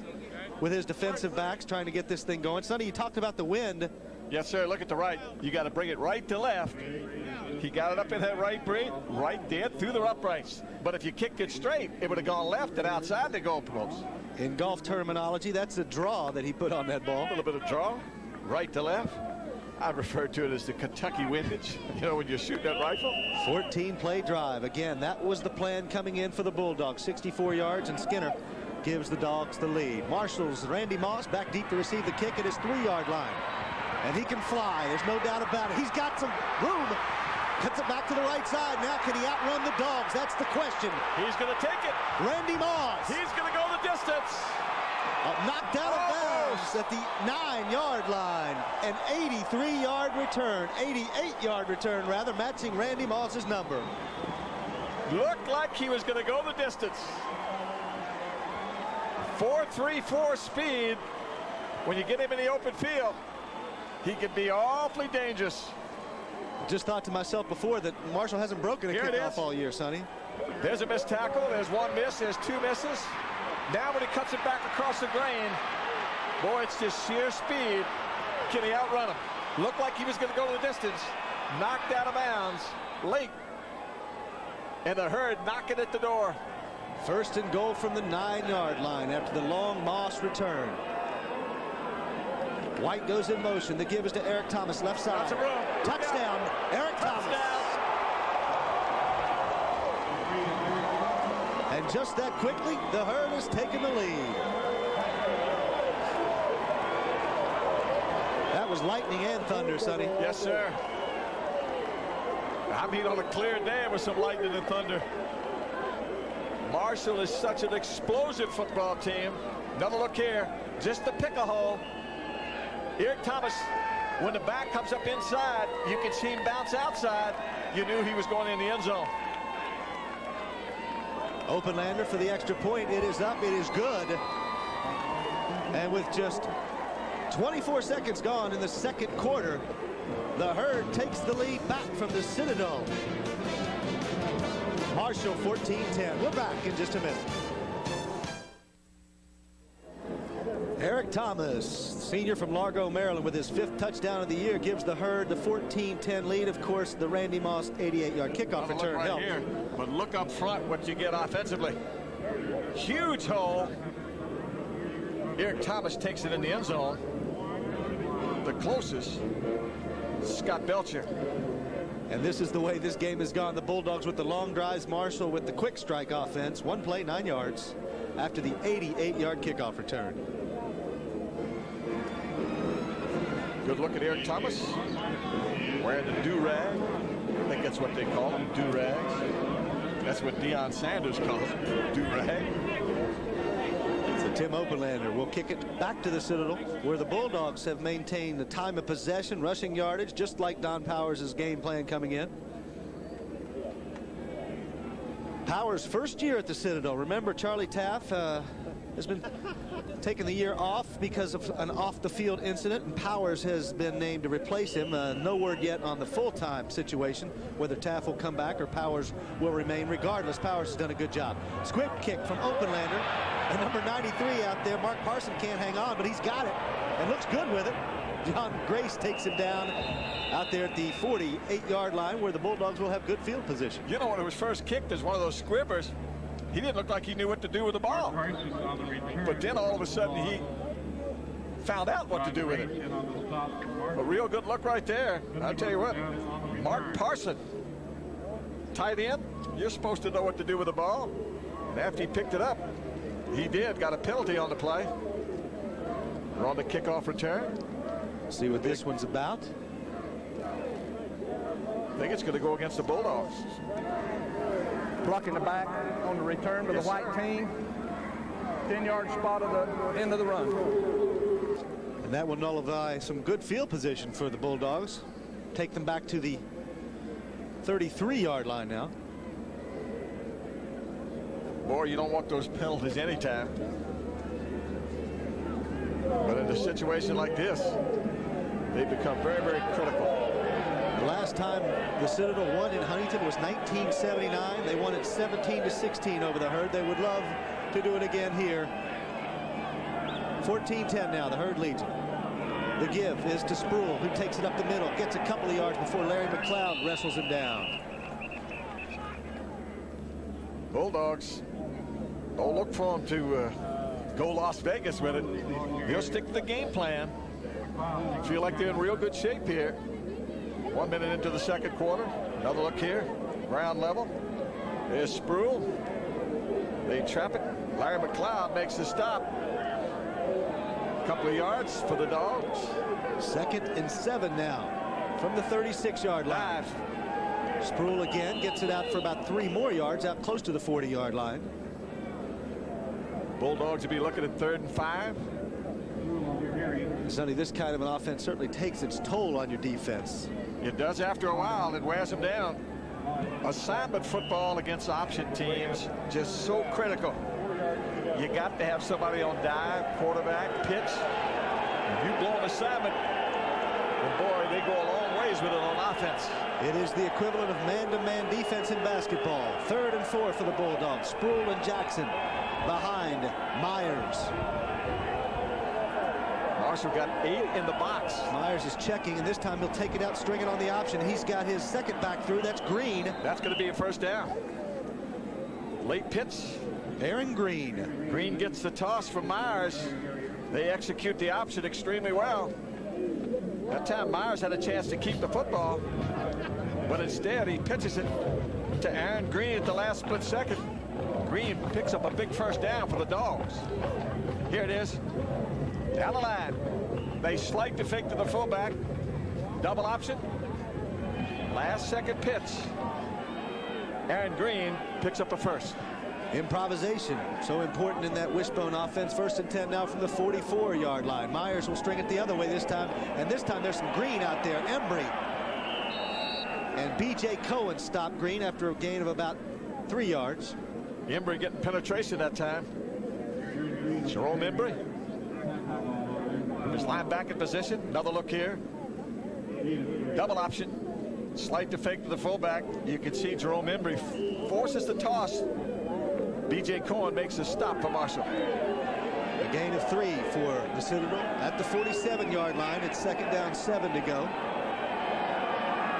with his defensive backs trying to get this thing going. Sonny, you talked about the wind. Yes, sir. Look at the right. You got to bring it right to left. He got it up in that right brain, right there through the uprights. But if you kicked it straight, it would have gone left and outside the goalpost. In golf terminology, that's a draw that he put on that ball. A little bit of draw, right to left. I refer to it as the Kentucky windage, you know, when you shoot that rifle. 14-play drive. Again, that was the plan coming in for the Bulldogs. 64 yards, and Skinner gives the Dogs the lead. Marshall's Randy Moss back deep to receive the kick at his 3-yard line. And he can fly. There's no doubt about it. He's got some room. Cuts it back to the right side. Now can he outrun the Dogs? That's the question. He's going to take it. Randy Moss. He's going to go the distance. Knocked out of bounds at the 9-yard line. An 83-yard return. 88-yard return, rather, matching Randy Moss's number. Looked like he was going to go the distance. 4.34 speed. When you get him in the open field, he can be awfully dangerous. Just thought to myself before that Marshall hasn't broken a kickoff all year, Sonny. There's a missed tackle. There's one miss. There's 2 misses. Now when he cuts it back across the grain, boy, it's just sheer speed. Can he outrun him? Looked like he was going to go the distance. Knocked out of bounds late. And the Herd knocking at the door. First and goal from the 9-yard line after the long Moss return. White goes in motion. The give is to Eric Thomas, left side. Touchdown, Eric Thomas. And just that quickly, the Herd has taken the lead. That was lightning and thunder, Sonny. Yes, sir. I mean, on a clear day, it was some lightning and thunder. Marshall is such an explosive football team. Another look here, just to pick a hole. Eric Thomas, when the back comes up inside, you can see him bounce outside. You knew he was going in the end zone. Openlander for the extra point. It is up. It is good. And with just 24 seconds gone in the second quarter, the Herd takes the lead back from the Citadel. Marshall 14-10. We're back in just a minute. Eric Thomas, senior from Largo, Maryland, with his 5th touchdown of the year, gives the Herd the 14-10 lead. Of course, the Randy Moss 88-yard kickoff return right helped. Here, but look up front what you get offensively. Huge hole. Eric Thomas takes it in the end zone. The closest, Scott Belcher. And this is the way this game has gone. The Bulldogs with the long drives, Marshall with the quick strike offense. One play, 9 yards after the 88-yard kickoff return. Good look at Eric Thomas wearing the do-rag. I think that's what they call them, do-rags. That's what Deion Sanders calls them, do-rag. So Tim Oberlander will kick it back to the Citadel, where the Bulldogs have maintained the time of possession, rushing yardage, just like Don Powers' game plan coming in. Powers' first year at the Citadel. Remember, Charlie Taff has been taking the year off because of an off-the-field incident, and Powers has been named to replace him. No word yet on the full-time situation, whether Taff will come back or Powers will remain. Regardless, Powers has done a good job. Squib kick from Openlander, and number 93 out there, Mark Parson, can't hang on, but he's got it and looks good with it. John Grace takes him down out there at the 48-yard line, where the Bulldogs will have good field position. You know, when it was first kicked as one of those squibbers, he didn't look like he knew what to do with the ball. But then all of a sudden he found out what to do with it. A real good look right there. I'll tell you what, Mark Parson, tight end, you're supposed to know what to do with the ball. And after he picked it up, he did. Got a penalty on the play. We're on the kickoff return. See what this one's about. I think it's going to go against the Bulldogs. Blocking the back on the return to the white team. 10-yard spot of the end of the run. And that will nullify some good field position for the Bulldogs. Take them back to the 33-yard line now. Boy, you don't want those penalties anytime. But in a situation like this, they become very, very critical. The last time the Citadel won in Huntington was 1979. They won it 17-16 over the Herd. They would love to do it again here. 14-10 now, the Herd leads it. The give is to Sproul, who takes it up the middle, gets a couple of yards before Larry McLeod wrestles him down. Bulldogs, don't look for him to go Las Vegas with it. He'll stick to the game plan. Feel like they're in real good shape here. 1 minute into the second quarter. Another look here. Ground level. There's Sproul. They trap it. Larry McLeod makes the stop. Couple of yards for the Dogs. 2nd and 7 now from the 36-yard line. Sproul again gets it out for about 3 more yards, out close to the 40-yard line. Bulldogs will be looking at 3rd and 5. Sonny, this kind of an offense certainly takes its toll on your defense. It does after a while. It wears them down. Assignment football against option teams, just so critical. You got to have somebody on dive, quarterback, pitch. If you blow an assignment, well, boy, they go a long ways with it on offense. It is the equivalent of man-to-man defense in basketball. 3rd and 4 for the Bulldogs. Sproul and Jackson behind Myers. Marshall got 8 in the box. Myers is checking, and this time he'll take it out, string it on the option. He's got his second back through. That's Green. That's going to be a first down. Late pitch. Aaron Green. Green gets the toss from Myers. They execute the option extremely well. That time Myers had a chance to keep the football, but instead he pitches it to Aaron Green at the last split second. Green picks up a big first down for the Dogs. Here it is. Down the line. They slight the fake to the fullback. Double option. Last second pitch. Aaron Green picks up a first. Improvisation, so important in that wishbone offense. 1st and 10 now from the 44-yard line. Myers will string it the other way this time, and this time there's some Green out there. Embry and B.J. Cohen stopped Green after a gain of about 3 yards. Embry getting penetration that time. Jerome Embry. His linebacker position. Another look here. Double option. Slight to fake to the fullback. You can see Jerome Embry forces the toss. B.J. Cohen makes a stop for Marshall. A gain of 3 for the Citadel at the 47-yard line. It's 2nd down, 7 to go.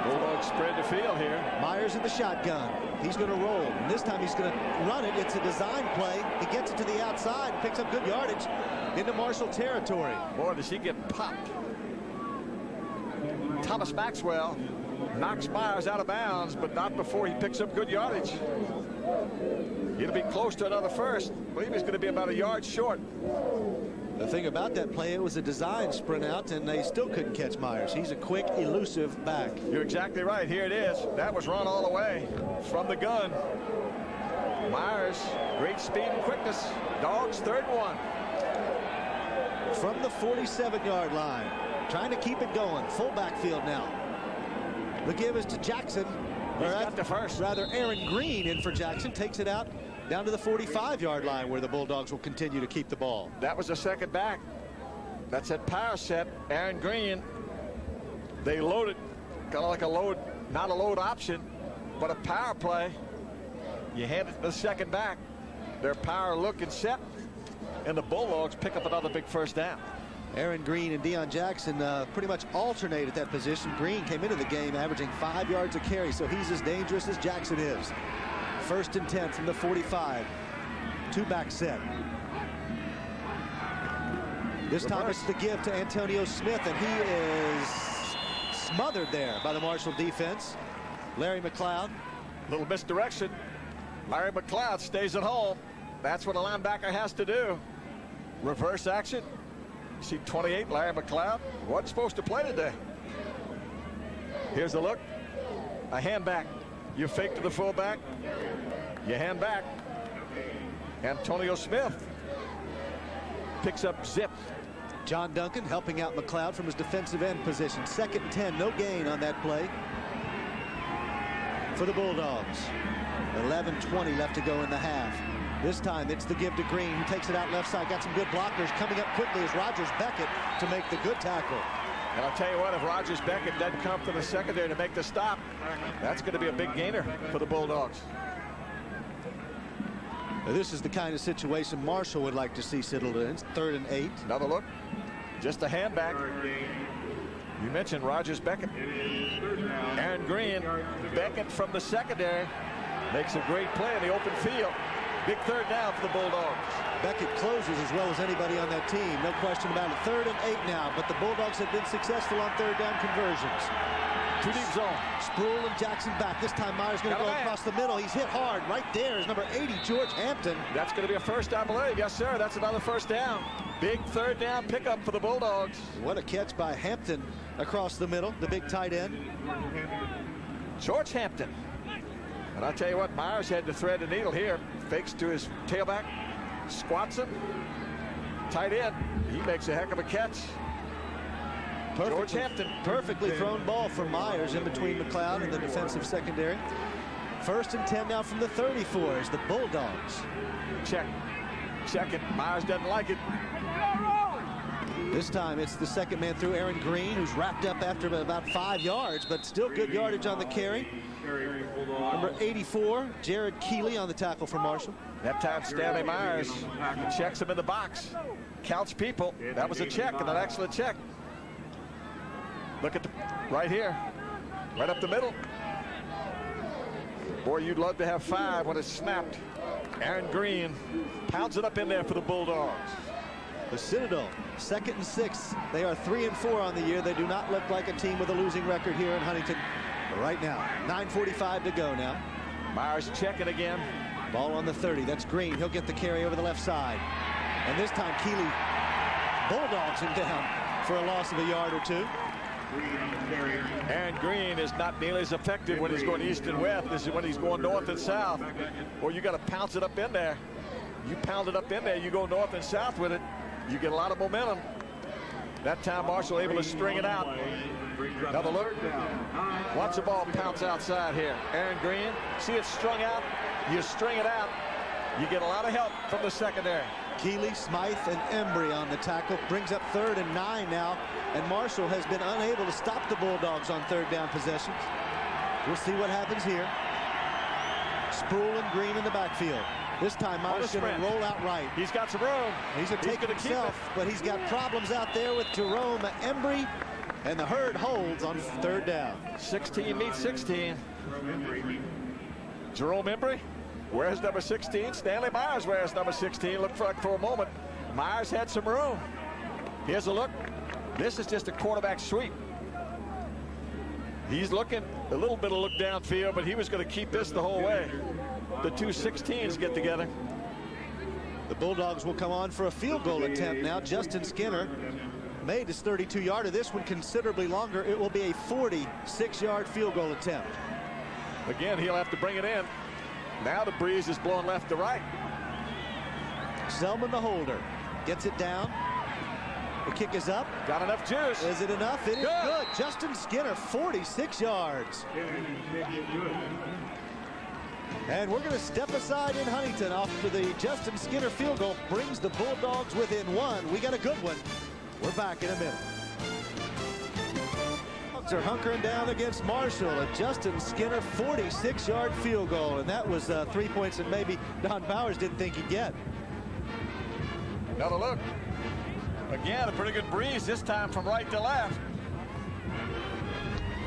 Bulldogs spread the field here. Myers in the shotgun. He's going to roll. And this time he's going to run it. It's a design play. He gets it to the outside, picks up good yardage into Marshall territory. Boy, does he get popped. Thomas Maxwell knocks Myers out of bounds, but not before he picks up good yardage. He'll be close to another first. I believe he's going to be about a yard short. The thing about that play, it was a design sprint out, and they still couldn't catch Myers. He's a quick, elusive back. You're exactly right. Here it is. That was run all the way from the gun. Myers, great speed and quickness. Dogs, 3rd and 1. From the 47-yard line, trying to keep it going. Full backfield now. The give is to Jackson. He's got the first. Rather, Aaron Green in for Jackson. Takes it out down to the 45-yard line, where the Bulldogs will continue to keep the ball. That was the second back. That's that power set. Aaron Green. They loaded, kind of like a load, not a load option, but a power play. You hand it to the second back. Their power look and set, and the Bulldogs pick up another big first down. Aaron Green and Deion Jackson pretty much alternate at that position. Green came into the game averaging 5 yards a carry, so he's as dangerous as Jackson is. 1st and 10 from the 45. 2-back set. This time it's the give to Antonio Smith, and he is smothered there by the Marshall defense. Larry McLeod. Little misdirection. Larry McLeod stays at home. That's what a linebacker has to do. Reverse action. You see 28, Larry McLeod. Wasn't supposed to play today. Here's a look. A hand back. You fake to the fullback. You hand back. Antonio Smith picks up zip. John Duncan helping out McLeod from his defensive end position. 2nd and 10. No gain on that play for the Bulldogs. 11:20 left to go in the half. This time it's the give to Green, who takes it out left side. Got some good blockers. Coming up quickly is Rogers Beckett to make the good tackle. And I'll tell you what, if Rogers Beckett doesn't come from the secondary to make the stop, that's going to be a big gainer for the Bulldogs. Now, this is the kind of situation Marshall would like to see Citadel in. 3rd and 8. Another look. Just a hand back. You mentioned Rogers Beckett. Aaron Green, Beckett from the secondary, makes a great play in the open field. Big 3rd down for the Bulldogs. Beckett closes as well as anybody on that team. No question about it. 3rd and 8 now, but the Bulldogs have been successful on 3rd down conversions. 2 deep zone. Sproul and Jackson back. This time Myers going to go across the middle. He's hit hard. Right there is number 80, George Hampton. That's going to be a first, I believe. Yes, sir. That's another first down. Big 3rd down pickup for the Bulldogs. What a catch by Hampton across the middle, the big tight end. George Hampton. And I'll tell you what, Myers had to thread the needle here. Fakes to his tailback, squats him. Tight end. He makes a heck of a catch. George Hampton. Perfectly thrown ball for Myers in between McLeod and the defensive secondary. 1st and 10 now from the 34 as the Bulldogs. Check it. Myers doesn't like it. This time it's the second man through, Aaron Green, who's wrapped up after about 5 yards, but still good yardage on the carry. Number 84, Jared Keeley on the tackle for Marshall. That time Stanley Myers checks him in the box. Counts people. That was a check, and an excellent check. Look at the right here. Right up the middle. Boy, you'd love to have 5 when it's snapped. Aaron Green pounds it up in there for the Bulldogs. The Citadel, 2nd and 6. They are 3 and 4 on the year. They do not look like a team with a losing record here in Huntington right now. 9:45 to go now. Myers checking again. Ball on the 30. That's Green. He'll get the carry over the left side. And this time Keeley bulldogs him down for a loss of a yard or 2. Aaron Green is not nearly as effective when he's going east and west as when he's going north and south. Well, you got to pounce it up in there. You pound it up in there, you go north and south with it, you get a lot of momentum. That time Marshall able to string it out. Another look. Watch the ball pounce outside here. Aaron Green, see it strung out, you string it out, you get a lot of help from the secondary. Keeley, Smythe, and Embry on the tackle. Brings up 3rd and 9 now, and Marshall has been unable to stop the Bulldogs on 3rd down possessions. We'll see what happens here. Sproul and Green in the backfield. This time Myers going to roll out right. He's got some room. He's going to take it himself, but he's got problems out there with Jerome Embry, and the herd holds on 3rd down. 16 meets 16. Jerome Embry wears number 16. Stanley Myers wears number 16. Looked like for a moment Myers had some room. Here's a look. This is just a quarterback sweep. He's looking a little bit of look downfield, but he was going to keep this the whole way. The two 16s get together. The Bulldogs will come on for a field goal attempt now. Justin Skinner made his 32-yarder. This one considerably longer. It will be a 46-yard field goal attempt. Again, he'll have to bring it in. Now the breeze is blowing left to right. Selman, the holder, gets it down. The kick is up. Got enough juice. Is it enough? It is good. Justin Skinner, 46 yards. And we're going to step aside in Huntington after the Justin Skinner field goal brings the Bulldogs within one. We got a good one. We're back in a minute. Bulldogs are hunkering down against Marshall. A Justin Skinner 46-yard field goal. And that was 3 points that maybe Don Bowers didn't think he'd get. Another look. Again, a pretty good breeze this time from right to left.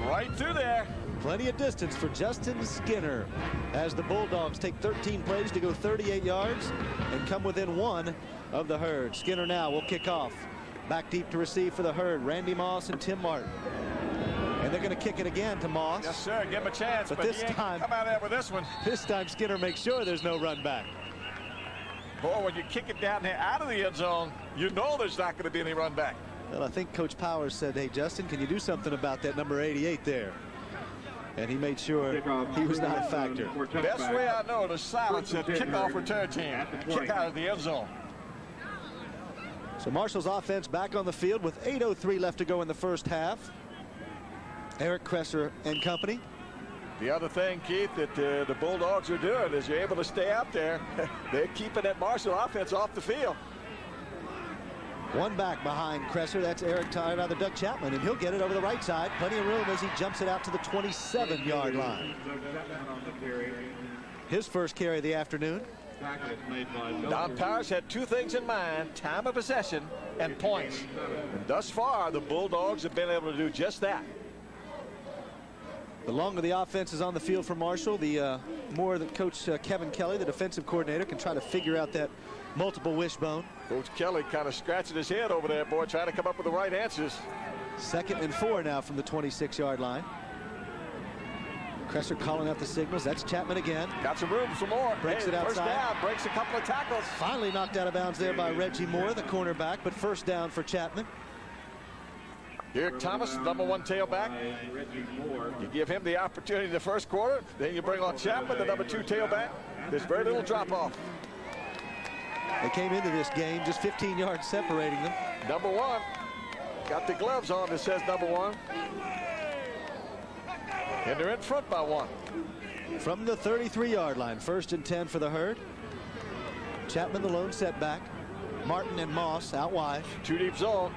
Right through there. Plenty of distance for Justin Skinner as the Bulldogs take 13 plays to go 38 yards and come within one of the Herd. Skinner now will kick off. Back deep to receive for the Herd. Randy Moss and Tim Martin. And they're going to kick it again to Moss. Yes, sir. Give him a chance. But this time, come out there with this one. This time Skinner makes sure there's no run back. Boy, when you kick it down there out of the end zone, you know there's not going to be any run back. Well, I think Coach Powers said, hey, Justin, can you do something about that number 88 there? And he made sure he was not a factor. Best way I know to silence a kickoff return team. Kick out of the end zone. So Marshall's offense back on the field with 8:03 left to go in the first half. Eric Kresser and company. The other thing, Keith, that the Bulldogs are doing is you're able to stay out there. They're keeping that Marshall offense off the field. One back behind Kresser. That's Doug Chapman, and he'll get it over the right side. Plenty of room as he jumps it out to the 27-yard line. His first carry of the afternoon. Don Powers had two things in mind: time of possession and points. And thus far, the Bulldogs have been able to do just that. The longer the offense is on the field for Marshall, the more that Coach Kevin Kelly, the defensive coordinator, can try to figure out that multiple wishbone. Coach Kelly kind of scratching his head over there, boy, trying to come up with the right answers. 2nd and 4 now from the 26-yard line. Kresser calling out the signals. That's Chapman again. Got some room for more. Breaks it outside. First down, breaks a couple of tackles. Finally knocked out of bounds there by Reggie Moore, the cornerback, but first down for Chapman. Eric Thomas, number 1 tailback. You give him the opportunity in the first quarter, then you bring on Chapman, the number 2 tailback. There's very little drop-off. They came into this game just 15 yards separating them. Number 1. Got the gloves on that says number 1. And they're in front by 1. From the 33-yard line, 1st and 10 for the Herd. Chapman the lone setback. Martin and Moss out wide. 2 deep zone.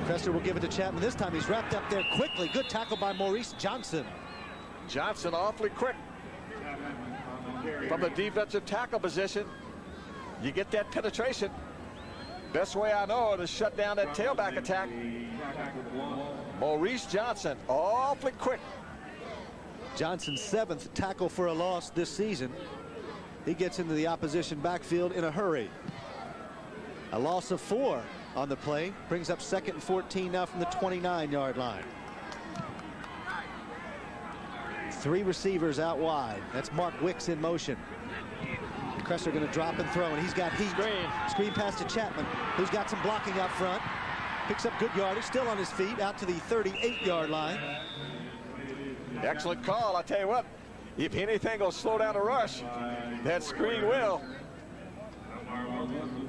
Kresser will give it to Chapman. This time he's wrapped up there quickly. Good tackle by Maurice Johnson. Johnson awfully quick. From the defensive tackle position, you get that penetration. Best way I know to shut down that tailback attack. Maurice Johnson, awfully quick. Johnson's 7th tackle for a loss this season. He gets into the opposition backfield in a hurry. A loss of 4 on the play. Brings up 2nd and 14 now from the 29-yard line. 3 receivers out wide. That's Mark Wicks in motion. Kresser going to drop and throw, and he's got heat. Screen pass to Chapman, who's got some blocking out front. Picks up good yardage, still on his feet, out to the 38-yard line. Excellent call. I tell you what, if anything will slow down a rush, that screen will.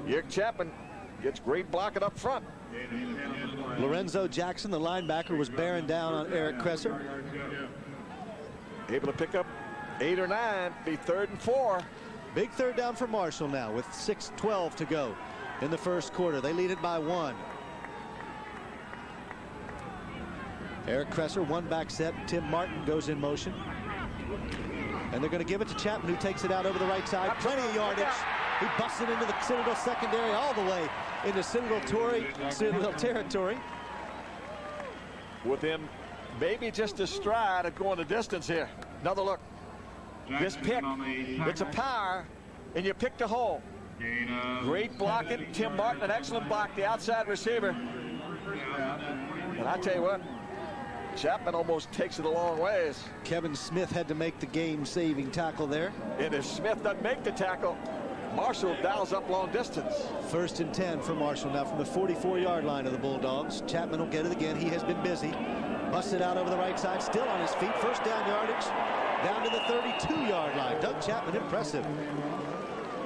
Eric Chapman gets great blocking up front. Lorenzo Jackson, the linebacker, was bearing down on Eric Kresser. Able to pick up 8 or 9, be 3rd and 4. Big third down for Marshall now with 6:12 to go in the first quarter. They lead it by 1. Eric Kresser, 1 back set. Tim Martin goes in motion. And they're going to give it to Chapman, who takes it out over the right side. Plenty of yardage. He busts it into the Citadel secondary all the way into Citadel territory. Within maybe just a stride of going the distance here. Another look. This pick, it's a power, and you picked a hole. Great blocking. Tim Martin, an excellent block, the outside receiver. And I tell you what, Chapman almost takes it a long ways. Kevin Smith had to make the game-saving tackle there. And if Smith doesn't make the tackle, Marshall dials up long distance. 1st and 10 for Marshall now from the 44-yard line of the Bulldogs. Chapman will get it again. He has been busy. Busted out over the right side, still on his feet. 1st down yardage down to the 32-yard line. Doug Chapman, impressive.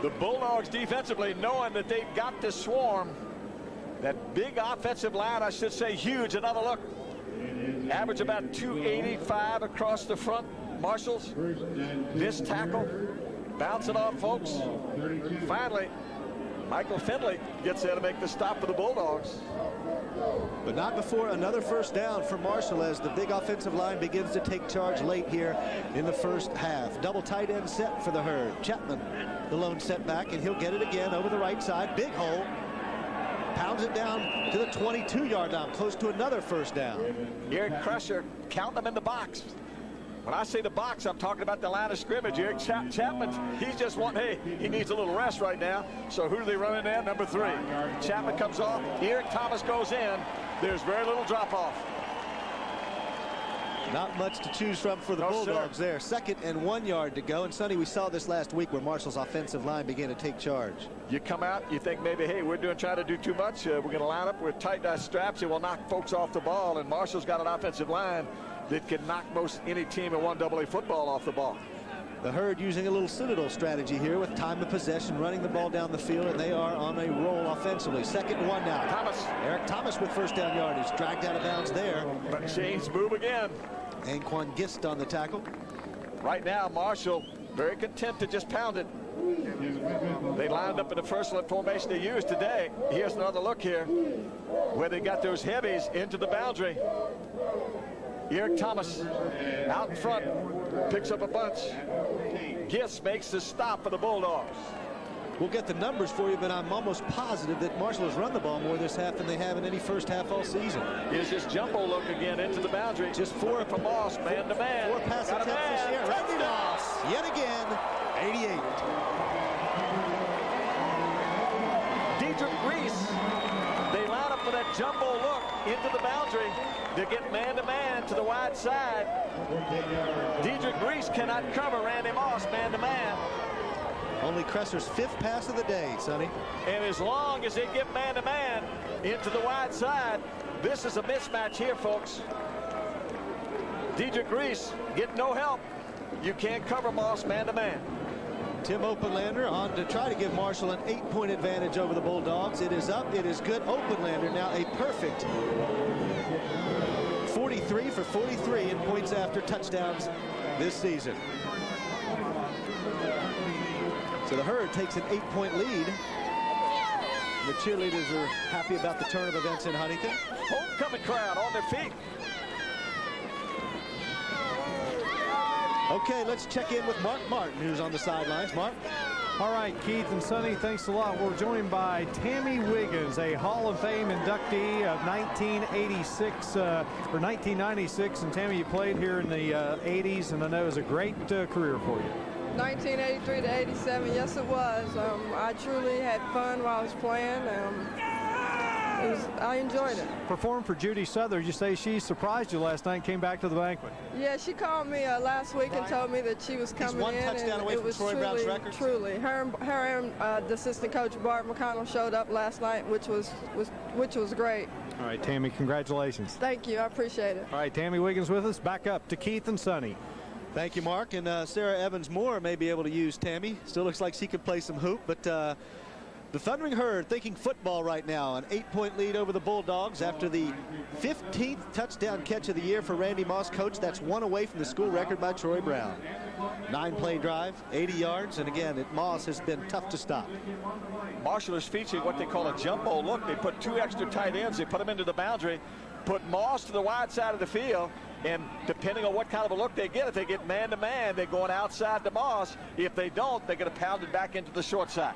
The Bulldogs defensively, knowing that they've got this swarm, that big offensive line, I should say huge. Another look. Average about 285 across the front. Marshall's this tackle. Bouncing off, folks. Finally, Michael Finley gets there to make the stop for the Bulldogs. But not before another 1st down for Marshall as the big offensive line begins to take charge late here in the 1st half. Double tight end set for the Herd. Chapman, the lone setback, and he'll get it again over the right side. Big hole. Pounds it down to the 22-yard line, close to another 1st down. Eric Crusher, count them in the box. When I say the box, I'm talking about the line of scrimmage. Eric Chapman, he's just hey, he needs a little rest right now. So who do they run in there? Number 3. Chapman comes off. Eric Thomas goes in. There's very little drop-off. Not much to choose from for the Bulldogs there. 2nd and 1 yard to go. And Sonny, we saw this last week where Marshall's offensive line began to take charge. You come out, you think maybe, hey, we're trying to do too much. We're going to line up with tight straps. It will knock folks off the ball. And Marshall's got an offensive line that can knock most any team in 1AA football off the ball. The Herd using a little Citadel strategy here with time of possession, running the ball down the field, and they are on a roll offensively. 2nd and 1 now. Thomas. Eric Thomas with 1st down yardage. Dragged out of bounds there. But Shane's move again. Anquan Gist on the tackle. Right now, Marshall very content to just pound it. They lined up in the first formation they used today. Here's another look here where they got those heavies into the boundary. Eric Thomas out in front, picks up a bunch. Gist makes the stop for the Bulldogs. We'll get the numbers for you, but I'm almost positive that Marshall has run the ball more this half than they have in any 1st half all season. Here's this jumbo look again into the boundary. Just 4 from Moss, man to man. 4 pass attempts this year. Randy Moss, yet again, 88. Dedrick Reese, they line up for that jumbo look into the boundary to get man-to-man to the wide side. Dedrick Reese cannot cover Randy Moss man-to-man. Only Cresser's 5th pass of the day, Sonny. And as long as they get man-to-man into the wide side, this is a mismatch here, folks. Dedrick Reese getting no help. You can't cover Moss man-to-man. Tim Oppenlander on to try to give Marshall an 8-point advantage over the Bulldogs. It is up. It is good. Oppenlander now a perfect 43 for 43 in points after touchdowns this season. So the Herd takes an 8-point lead. The cheerleaders are happy about the turn of events in Huntington. Homecoming crowd on their feet. Okay, let's check in with Mark Martin, who's on the sidelines. Mark? All right, Keith and Sonny, thanks a lot. We're joined by Tammy Wiggins, a Hall of Fame inductee of 1986 or 1996. And Tammy, you played here in the 80s, and I know it was a great career for you. 1983 to 87, yes it was. I truly had fun while I was playing. I enjoyed it. Performed for Judy Southard. You say she surprised you last night and came back to the banquet. Yeah, she called me last week and told me that she was coming in. He's one touchdown away from Troy Brown's record. Truly. Her and the assistant coach, Bart McConnell, showed up last night, which was great. All right, Tammy, congratulations. Thank you. I appreciate it. All right, Tammy Wiggins with us. Back up to Keith and Sonny. Thank you, Mark. And Sarah Evans-Moore may be able to use Tammy. Still looks like she could play some hoop, but the Thundering Herd thinking football right now. An 8-point lead over the Bulldogs after the 15th touchdown catch of the year for Randy Moss. Coach, that's one away from the school record by Troy Brown. 9-play drive, 80 yards, and again, Moss has been tough to stop. Marshall is featuring what they call a jumbo look. They put 2 extra tight ends. They put them into the boundary, put Moss to the wide side of the field, and depending on what kind of a look they get, if they get man-to-man, they're going outside to Moss. If they don't, they're going to pound it back into the short side.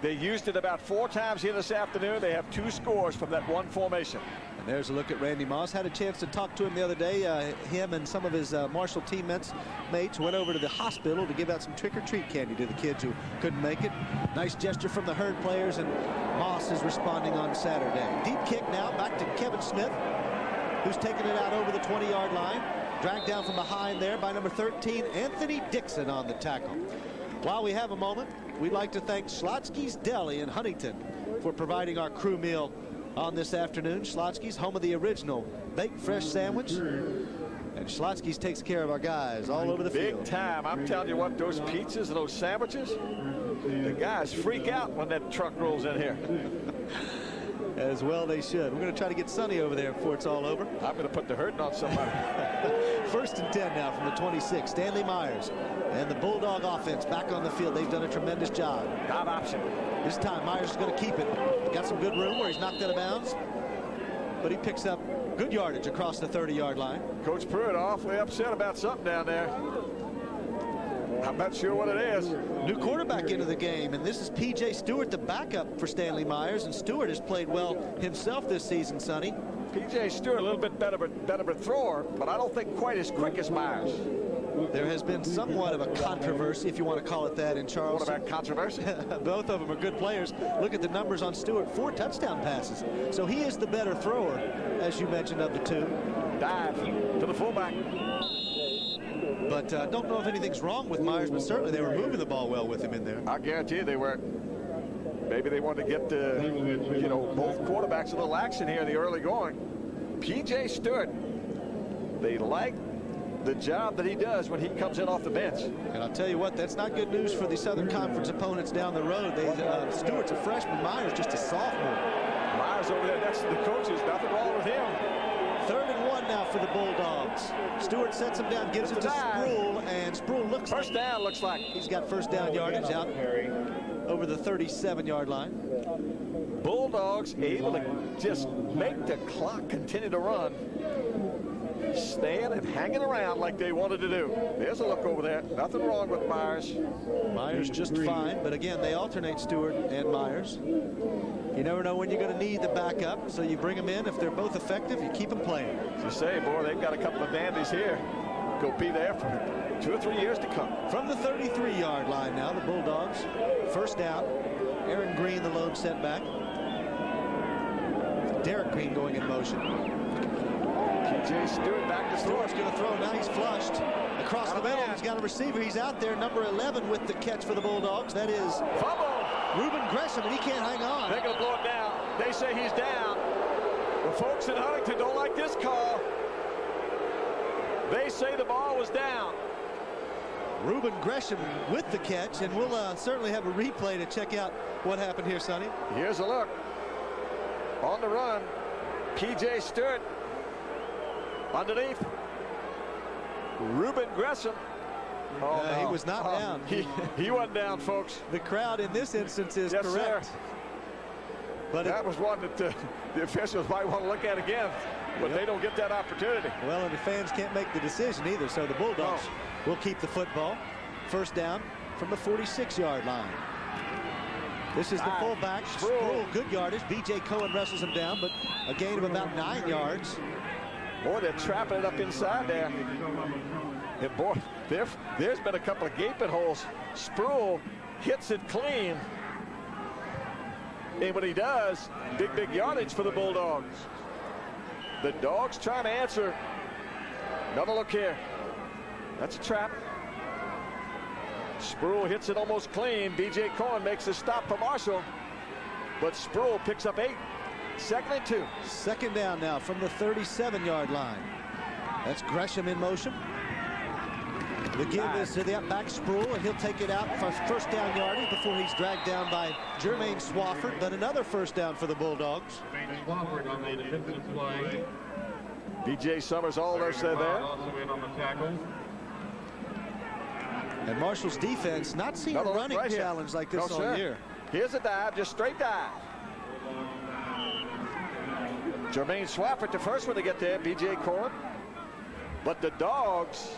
They used it about 4 times here this afternoon. They have 2 scores from that one formation. And there's a look at Randy Moss. Had a chance to talk to him the other day. Him and some of his Marshall teammates went over to the hospital to give out some trick-or-treat candy to the kids who couldn't make it. Nice gesture from the Herd players, and Moss is responding on Saturday. Deep kick now back to Kevin Smith. who's taken it out over the 20-yard line. Dragged down from behind there by number 13, Anthony Dixon on the tackle. While we have a moment, we'd like to thank Schlotzsky's Deli in Huntington for providing our crew meal on this afternoon. Schlotzsky's, home of the original baked fresh sandwich. And Schlotzsky's takes care of our guys all over the field. Big time. I'm telling you what, those pizzas and those sandwiches, the guys freak out when that truck rolls in here. As well they should. We're going to try to get Sonny over there before it's all over. I'm going to put the hurting on somebody. 1st and 10 now from the 26. Stanley Myers and the Bulldog offense back on the field. They've done a tremendous job. Not option. This time Myers is going to keep it. Got some good room where he's knocked out of bounds. But he picks up good yardage across the 30-yard line. Coach Pruitt awfully upset about something down there. I'm not sure what it is. New quarterback into the game, and this is P.J. Stewart, the backup for Stanley Myers, and Stewart has played well himself this season, Sonny. P.J. Stewart a little bit better of a thrower, but I don't think quite as quick as Myers. There has been somewhat of a controversy, if you want to call it that, in Charleston. What about controversy? Both of them are good players. Look at the numbers on Stewart, 4 touchdown passes. So he is the better thrower, as you mentioned, of the two. Dive to the fullback. But don't know if anything's wrong with Myers, but certainly they were moving the ball well with him in there. I guarantee you they were. Maybe they wanted to get both quarterbacks a little action here in the early going. P.J. Stewart, they like the job that he does when he comes in off the bench. And I'll tell you what, that's not good news for the Southern Conference opponents down the road. Stewart's a freshman, Myers just a sophomore. Myers over there next to the coaches, nothing wrong with him. 3rd and 1 now for the Bulldogs. Stewart sets him down, gives it to Sproul, and Sproul looks first down. Looks like he's got first down yardage out over the 37-yard line. Bulldogs able to just make the clock continue to run, staying and hanging around like they wanted to do. There's a look over there. Nothing wrong with Myers. Myers just fine, but again, they alternate Stewart and Myers. You never know when you're going to need the backup, so you bring them in. If they're both effective, you keep them playing. As you say, boy, they've got a couple of dandies here. Go be there for 2 or 3 years to come. From the 33-yard line now, the Bulldogs. First down. Aaron Green, the lone setback. Derek Green going in motion. P.J. Stewart back to throw. Stewart's going to throw. Now he's flushed. Across the middle, he's got a receiver. He's out there, number 11 with the catch for the Bulldogs. That is fumble. Reuben Gresham, and he can't hang on. They're going to blow it down. They say he's down. The folks in Huntington don't like this call. They say the ball was down. Reuben Gresham with the catch, and we'll certainly have a replay to check out what happened here, Sonny. Here's a look. On the run, P.J. Stewart underneath. Reuben Gresham. Oh, no. He was not down. He wasn't down, folks. The crowd in this instance is yes, correct. Sir. But that was one that the officials might want to look at again, but they don't get that opportunity. Well, and the fans can't make the decision either, so the Bulldogs will keep the football. First down from the 46-yard line. This is the fullback, Sproul, good yardage. B.J. Cohen wrestles him down, but a gain of about 9 yards. Boy, they're trapping it up inside there. And boy, there's been a couple of gaping holes. Sproul hits it clean. And when he does, big yardage for the Bulldogs. The Dogs trying to answer. Another look here. That's a trap. Sproul hits it almost clean. B.J. Cohen makes a stop for Marshall. But Sproul picks up 8. 2nd and 2. Second down now from the 37-yard line. That's Gresham in motion. The give is to the back Sproul, and he'll take it out for first down yardage before he's dragged down by Jermaine Swafford. But another first down for the Bulldogs. Swafford on the defensive play. B.J. Summers also there. Also in on the tackle. And Marshall's defense not seeing a running challenge like this all year. Here's a dive, just straight dive. Jermaine Swafford, the first one to get there, B.J. Cohen. But the Dogs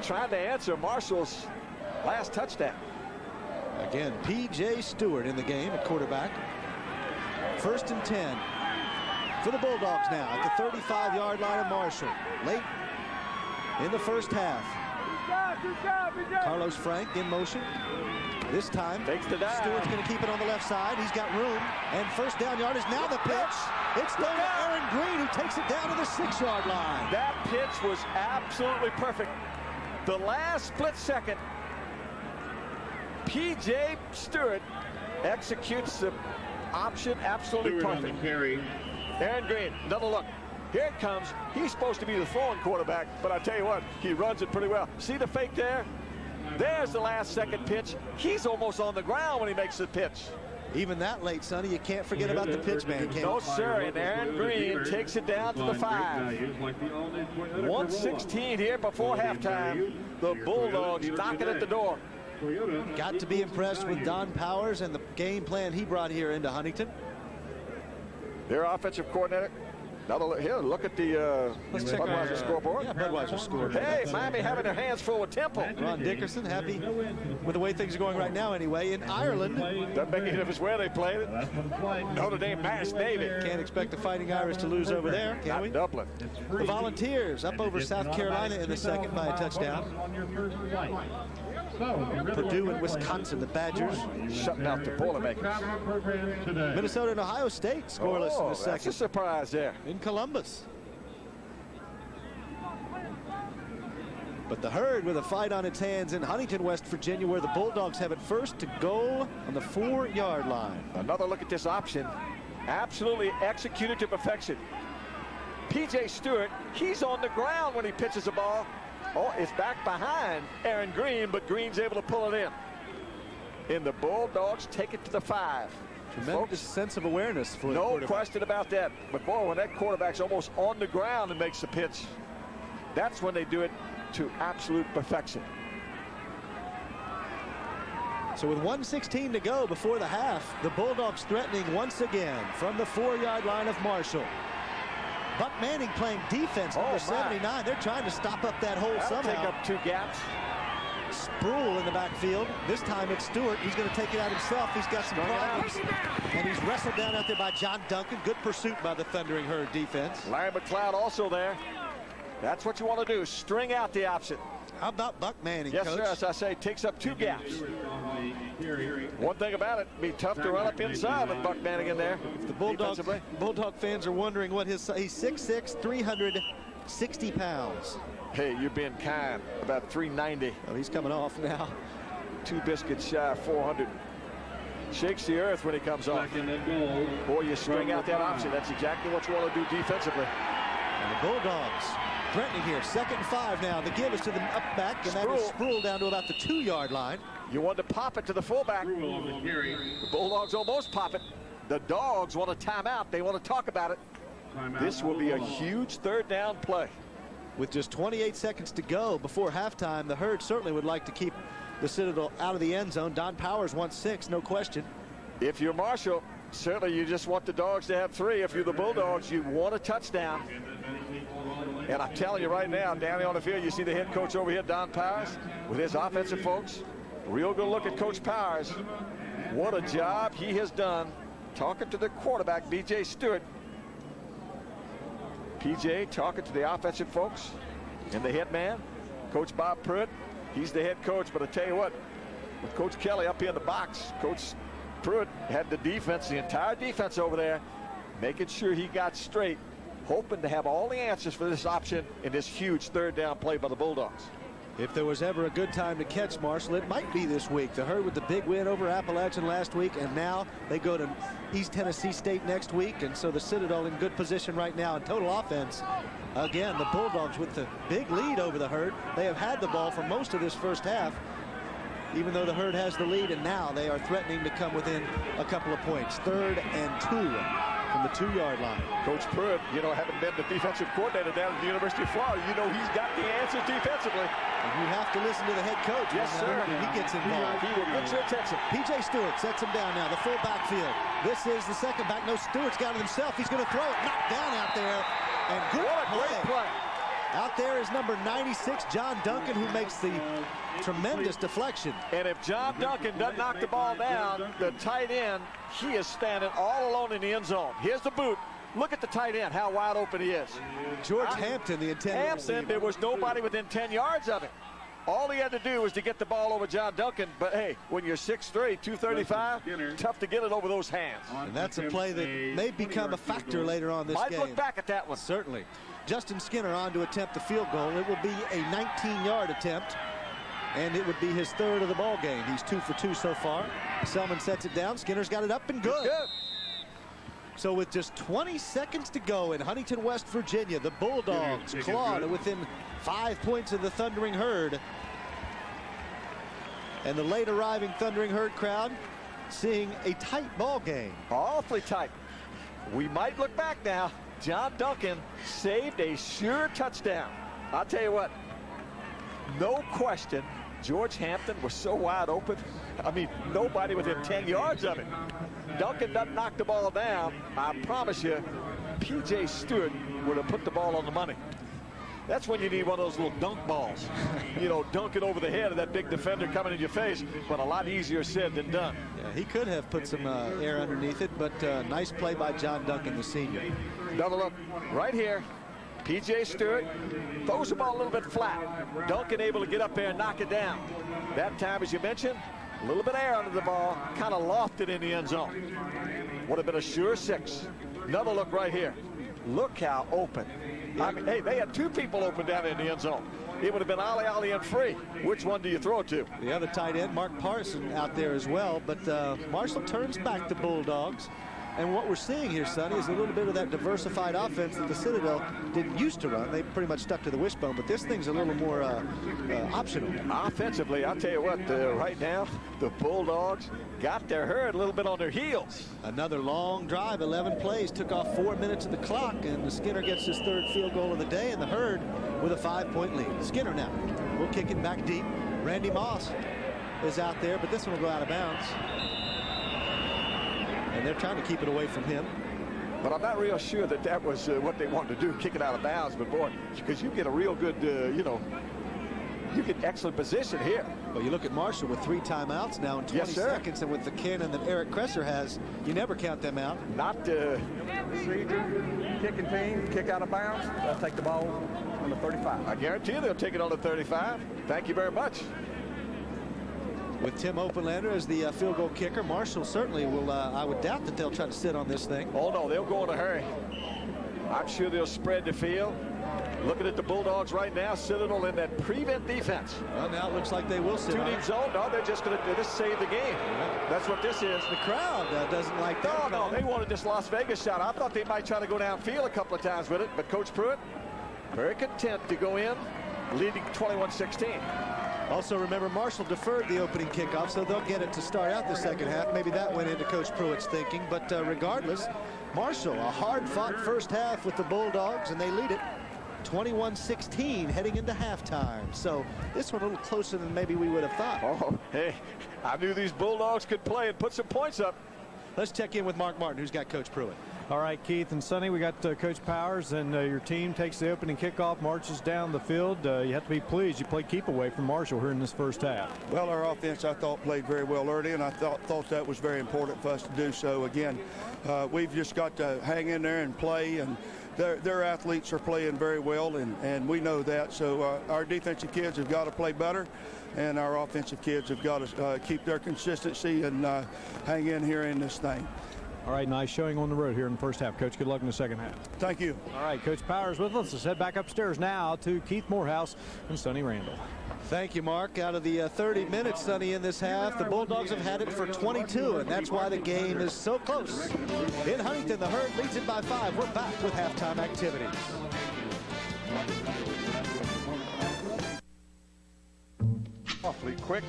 trying to answer Marshall's last touchdown. Again, P.J. Stewart in the game at quarterback. 1st and 10 for the Bulldogs now at the 35-yard line of Marshall. Late in the first half. Carlos Frank in motion. This time, takes the dive. Stewart's going to keep it on the left side. He's got room. And first down yardage. Now the pitch. It's thrown to Aaron Green, who takes it down to the 6-yard line. That pitch was absolutely perfect. The last split second, P.J. Stewart executes the option absolutely perfect. Aaron Green, another look. Here it comes. He's supposed to be the throwing quarterback, but I tell you what, he runs it pretty well. See the fake there? There's the last second pitch. He's almost on the ground when he makes the pitch. Even that late, Sonny, you can't forget about the pitch man. No, sir, and Aaron Green takes it down to the 5. 1:16 here before halftime. The Bulldogs knocking at the door. Got to be impressed with Don Powers and the game plan he brought here into Huntington. Their offensive coordinator. Here, look at the Budweiser scoreboard. Yeah, Budweiser scoreboard. Hey, Miami having their hands full with Temple. Ron Dickerson happy with the way things are going right now anyway. In Ireland. Doesn't make any difference where they played it. Notre Dame Mass Navy. Can't expect the Fighting Irish to lose over there, can we? Dublin. The Volunteers up over South Carolina in the second by a touchdown. Purdue and Wisconsin, the Badgers, shutting out the Boilermakers. Minnesota and Ohio State scoreless in the second. That's a surprise there. In Columbus. But the Herd with a fight on its hands in Huntington, West Virginia, where the Bulldogs have it first to goal on the 4-yard line. Another look at this option. Absolutely executed to perfection. P.J. Stewart, he's on the ground when he pitches the ball. Oh, it's back behind Aaron Green, but Green's able to pull it in. And the Bulldogs take it to the 5. Tremendous sense of awareness for the quarterback. No question about that. But boy, when that quarterback's almost on the ground and makes the pitch, that's when they do it to absolute perfection. So with 1:16 to go before the half, the Bulldogs threatening once again from the 4-yard line of Marshall. Buck Manning playing defense, number 79. They're trying to stop up that hole somehow. Take up 2 gaps. Sproul in the backfield. This time it's Stewart. He's going to take it out himself. He's got some problems. And he's wrestled down out there by John Duncan. Good pursuit by the Thundering Herd defense. Larry McLeod also there. That's what you want to do. String out the option. How about Buck Manning, Yes, Coach? sir. As I say, takes up 2 gaps. One thing about it, be tough to run up inside with Buck Manning in there. If the Bulldog fans are wondering what he's 6'6", 360 pounds. Hey, you're being kind. About 390. Oh, he's coming off now. 2 biscuits shy of 400. Shakes the earth when he comes off. Boy, you string out that option. That's exactly what you want to do defensively. And the Bulldogs threatening here. 2nd and 5 now. The give is to the up back, and that is Sproul down to about the 2-yard line. You want to pop it to the fullback. The Bulldogs almost pop it. The Dogs want a timeout. They want to talk about it. This will be a huge 3rd down play. With just 28 seconds to go before halftime, the Herd certainly would like to keep the Citadel out of the end zone. Don Powers wants 6, no question. If you're Marshall, certainly you just want the Dogs to have 3. If you're the Bulldogs, you want a touchdown. And I'm telling you right now, down on the field, you see the head coach over here, Don Powers, with his offensive folks. Real good look at Coach Powers. What a job he has done talking to the quarterback, B.J. Stewart. P.J. talking to the offensive folks and the head man, Coach Bob Pruitt. He's the head coach, but I tell you what, with Coach Kelly up here in the box, Coach Pruitt had the defense, the entire defense over there, making sure he got straight, hoping to have all the answers for this option in this huge 3rd down play by the Bulldogs. If there was ever a good time to catch Marshall, it might be this week. The Herd with the big win over Appalachian last week, and now they go to East Tennessee State next week, and so the Citadel in good position right now in total offense. Again, the Bulldogs with the big lead over the Herd. They have had the ball for most of this first half, even though the Herd has the lead, and now they are threatening to come within a couple of points. 3rd and 2 from the 2-yard line. Coach Pruitt, you know, having been the defensive coordinator down at the University of Florida, you know he's got the answers defensively. And you have to listen to the head coach. Yes, sir. When he gets involved. He will get your attention. P.J. Stewart sets him down now, the full backfield. This is the second back. No, Stewart's got it himself. He's going to throw it. Knocked down out there. And good what a great play. Out there is number 96, John Duncan, who makes the tremendous deflection. And if John Duncan doesn't knock the ball down, the tight end, he is standing all alone in the end zone. Here's the boot. Look at the tight end, how wide open he is. George Hampton, the intended receiver. There was nobody within 10 yards of him. All he had to do was to get the ball over John Duncan. But, hey, when you're 6'3", 235, tough to get it over those hands. And that's a play that may become a factor later on this game. Might look back at that one. Certainly. Justin Skinner on to attempt the field goal. It will be a 19-yard attempt, and it would be his third of the ball game. He's 2 for 2 so far. Selman sets it down. Skinner's got it up and good. So with just 20 seconds to go in Huntington, West Virginia, the Bulldogs claw to within 5 points of the Thundering Herd. And the late arriving Thundering Herd crowd seeing a tight ball game. Awfully tight. We might look back now. John Duncan saved a sure touchdown. I'll tell you what, no question, George Hampton was so wide open. I mean, nobody within 10 yards of it. Duncan doesn't knock the ball down. I promise you, P.J. Stewart would have put the ball on the money. That's when you need one of those little dunk balls. You know, dunk it over the head of that big defender coming in your face, but a lot easier said than done. Yeah, he could have put some air underneath it, but nice play by John Duncan, the senior. Double up right here. P.J. Stewart throws the ball a little bit flat. Duncan able to get up there and knock it down. That time, as you mentioned, a little bit of air under the ball, kind of lofted in the end zone. Would have been a sure 6. Another look right here. Look how open. I mean, hey, they had 2 people open down in the end zone. It would have been ollie and free. Which one do you throw it to? The other tight end, Mark Parson, out there as well. But Marshall turns back the Bulldogs. And what we're seeing here, Sonny, is a little bit of that diversified offense that the Citadel didn't used to run. They pretty much stuck to the wishbone, but this thing's a little more optional. Offensively, I'll tell you what, right now, the Bulldogs got their herd a little bit on their heels. Another long drive, 11 plays, took off 4 minutes of the clock, and Skinner gets his 3rd field goal of the day, and the Herd with a 5-point lead. Skinner now will kick it back deep. Randy Moss is out there, but this one will go out of bounds. And they're trying to keep it away from him. But I'm not real sure that that was what they wanted to do, kick it out of bounds. But, boy, because you get a real good, you get excellent position here. Well, you look at Marshall with 3 timeouts now in 20 seconds, and with the cannon that Eric Kresser has, you never count them out. Not procedure, kicking team, kick out of bounds. They'll take the ball on the 35. I guarantee you they'll take it on the 35. Thank you very much. With Tim Openlander as the field goal kicker, Marshall certainly will, I would doubt that they'll try to sit on this thing. Oh, no, they'll go in a hurry. I'm sure they'll spread the field. Looking at the Bulldogs right now, Citadel in that prevent defense. Well, now it looks like they will sit. 2 deep zone. No, they're just going to save the game. Yeah. That's what this is. The crowd doesn't like that. No, they wanted this Las Vegas shot. I thought they might try to go downfield a couple of times with it, but Coach Pruitt, very content to go in, leading 21-16. Also, remember, Marshall deferred the opening kickoff, so they'll get it to start out the second half. Maybe that went into Coach Pruitt's thinking, but regardless, Marshall, a hard-fought first half with the Bulldogs, and they lead it 21-16 heading into halftime. So this one a little closer than maybe we would have thought. Oh, hey, I knew these Bulldogs could play and put some points up. Let's check in with Mark Martin, who's got Coach Pruitt. All right, Keith and Sonny, we got Coach Powers, and your team takes the opening kickoff, marches down the field. You have to be pleased. You played keep away from Marshall here in this first half. Well, our offense, I thought, played very well early, and I thought that was very important for us to do so. Again, we've just got to hang in there and play, and their athletes are playing very well, and we know that. So our defensive kids have got to play better, and our offensive kids have got to keep their consistency and hang in here in this thing. All right, nice showing on the road here in the first half. Coach, good luck in the second half. Thank you. All right, Coach Powers with us. Let's head back upstairs now to Keith Morehouse and Sonny Randall. Thank you, Mark. Out of the 30 minutes, Sonny, in this half, the Bulldogs have had it for 22, and that's why the game is so close. In Huntington, the Herd leads it by 5. We're back with halftime activities. Awfully quick.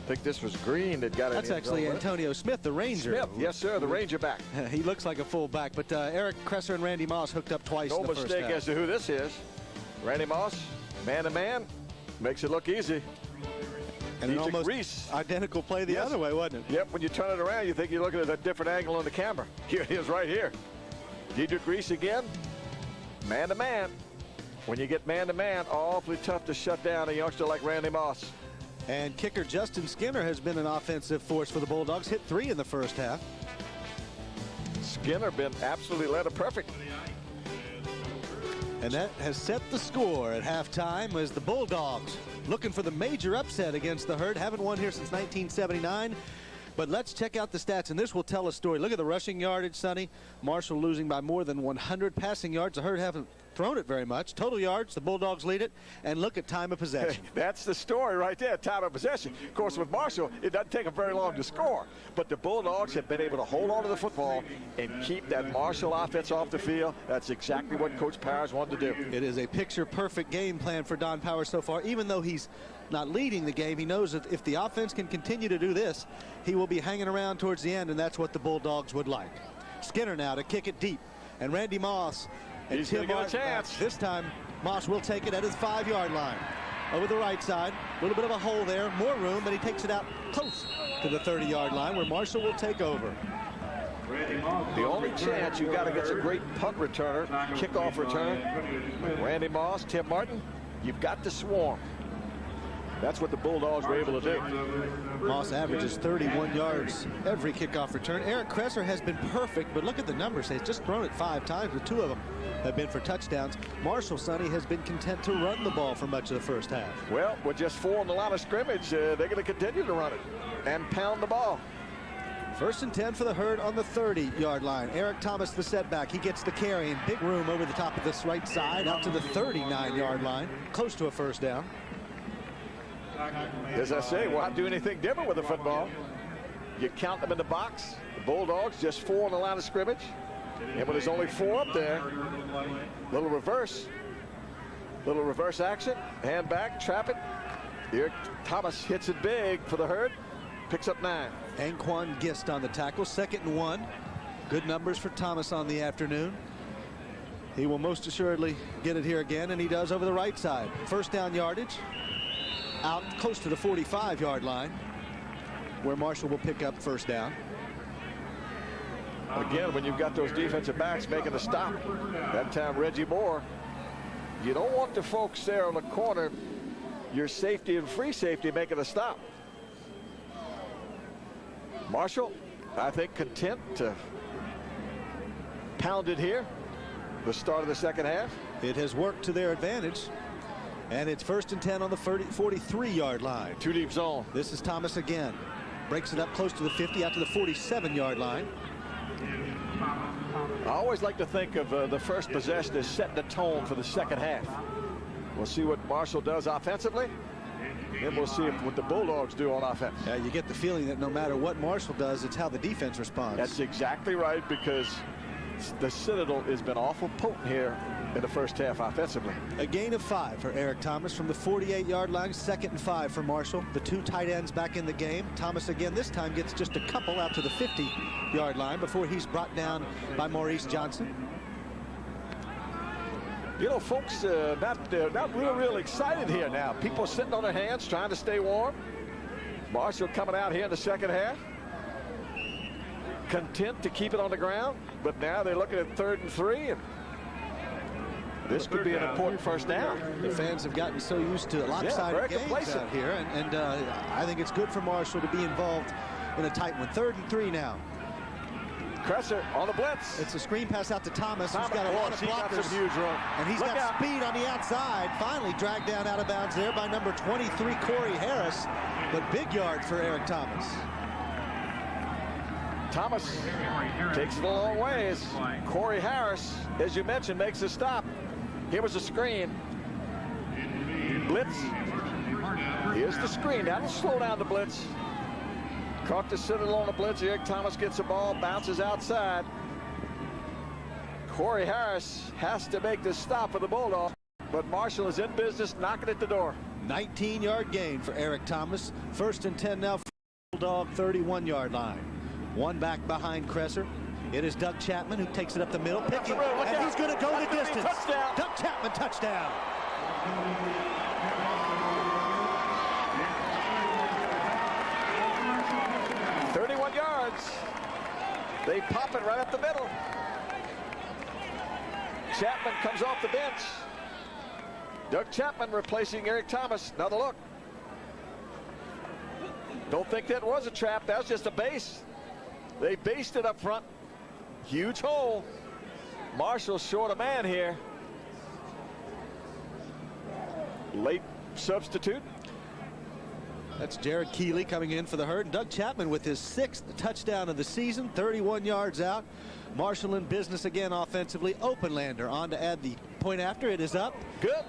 I think this was Green that got it. That's actually Antonio Smith, the Ranger. Smith, yes, sir, the Ranger back. He looks like a fullback, but Eric Kresser and Randy Moss hooked up twice in the first half. No mistake as to who this is. Randy Moss, man-to-man, makes it look easy. And an almost identical play the other way, wasn't it? Yep, when you turn it around, you think you're looking at a different angle on the camera. Here it is right here. Dedrick Reese again, man-to-man. When you get man-to-man, awfully tough to shut down a youngster like Randy Moss. And kicker Justin Skinner has been an offensive force for the Bulldogs. Hit 3 in the first half. Skinner been absolutely letter perfect. And that has set the score at halftime as the Bulldogs looking for the major upset against the Herd. Haven't won here since 1979. But let's check out the stats, and this will tell a story. Look at the rushing yardage, Sonny. Marshall losing by more than 100 passing yards. The Herd haven't thrown it very much. Total yards, the Bulldogs lead it. And look at time of possession. That's the story right there, time of possession. Of course, with Marshall, it doesn't take them very long to score. But the Bulldogs have been able to hold on to the football and keep that Marshall offense off the field. That's exactly what Coach Powers wanted to do. It is a picture-perfect game plan for Don Powers so far. Even though he's not leading the game, he knows that if the offense can continue to do this, he will be hanging around towards the end, and that's what the Bulldogs would like. Skinner now to kick it deep, and Randy Moss and He's Tim going to get a Martin. chance. This time, Moss will take it at his 5-yard line. Over the right side, a little bit of a hole there, more room, but he takes it out close to the 30-yard line where Marshall will take over. The only chance you've got against a great punt returner, kickoff return, Randy Moss, Tim Martin, you've got to swarm. That's what the Bulldogs were able to do. Moss averages 31 yards every kickoff return. Eric Kresser has been perfect, but look at the numbers. He's just thrown it 5 times, but 2 of them have been for touchdowns. Marshall, Sonny, has been content to run the ball for much of the first half. Well, with just 4 on the line of scrimmage, they're going to continue to run it and pound the ball. 1st and 10 for the Herd on the 30-yard line. Eric Thomas, the setback. He gets the carry and big room over the top of this right side out to the 39-yard line, close to a first down. As I say, we'll not do anything different with the football. You count them in the box. The Bulldogs just 4 on the line of scrimmage. And when there's only 4 up there, little reverse action, hand back, trap it. Here, Thomas hits it big for the Herd, picks up 9. Anquan Gist on the tackle, 2nd and 1. Good numbers for Thomas on the afternoon. He will most assuredly get it here again, and he does over the right side. First down yardage. Out close to the 45-yard line where Marshall will pick up first down. Again, when you've got those defensive backs making the stop, that time Reggie Moore, you don't want the folks there on the corner, your safety and free safety making a stop. Marshall, I think, content to pound it here, the start of the second half. It has worked to their advantage. And it's 1st and 10 on the 43-yard line. 2 deep zone. This is Thomas again. Breaks it up close to the 50 out to the 47-yard line. I always like to think of the first possession as setting the tone for the second half. We'll see what Marshall does offensively, and we'll see what the Bulldogs do on offense. Yeah, you get the feeling that no matter what Marshall does, it's how the defense responds. That's exactly right, because the Citadel has been awful potent here in the first half offensively. A gain of 5 for Eric Thomas from the 48-yard line. 2nd and 5 for Marshall. The 2 tight ends back in the game. Thomas again this time gets just a couple out to the 50-yard line before he's brought down by Maurice Johnson. You know, folks, not real excited here now. People sitting on their hands trying to stay warm. Marshall coming out here in the second half, content to keep it on the ground, but now they're looking at 3rd and 3, and this could be an important first down. The fans have gotten so used to lopsided games out here, and I think it's good for Marshall to be involved in a tight one. 3rd and 3 now. Kresser on the blitz. It's a screen pass out to Thomas, who's got a lot of blockers, huge room. and he's got speed on the outside. Finally dragged down out of bounds there by number 23, Corey Harris, but big yard for Eric Thomas. Thomas takes it a long ways. Corey Harris, as you mentioned, makes a stop. Here was a screen. Blitz. Here's the screen. That'll slow down the blitz. Caught the Citadel on the blitz. Eric Thomas gets the ball, bounces outside. Corey Harris has to make the stop for the Bulldogs, but Marshall is in business, knocking at the door. 19-yard gain for Eric Thomas. 1st and 10 now for the Bulldog 31-yard line. 1 back behind Kresser. It is Doug Chapman who takes it up the middle, picking, and he's going to go the distance. Touchdown. Doug Chapman, touchdown. They pop it right up the middle. Chapman comes off the bench. Doug Chapman replacing Eric Thomas. Another look. Don't think that was a trap. That was just a base. They based it up front. Huge hole. Marshall short a man here. late substitute. That's Jared Keeley coming in for the Herd. Doug Chapman with his 6th touchdown of the season, 31 yards out. Marshall in business again offensively. Openlander on to add the point after. It is up. Good.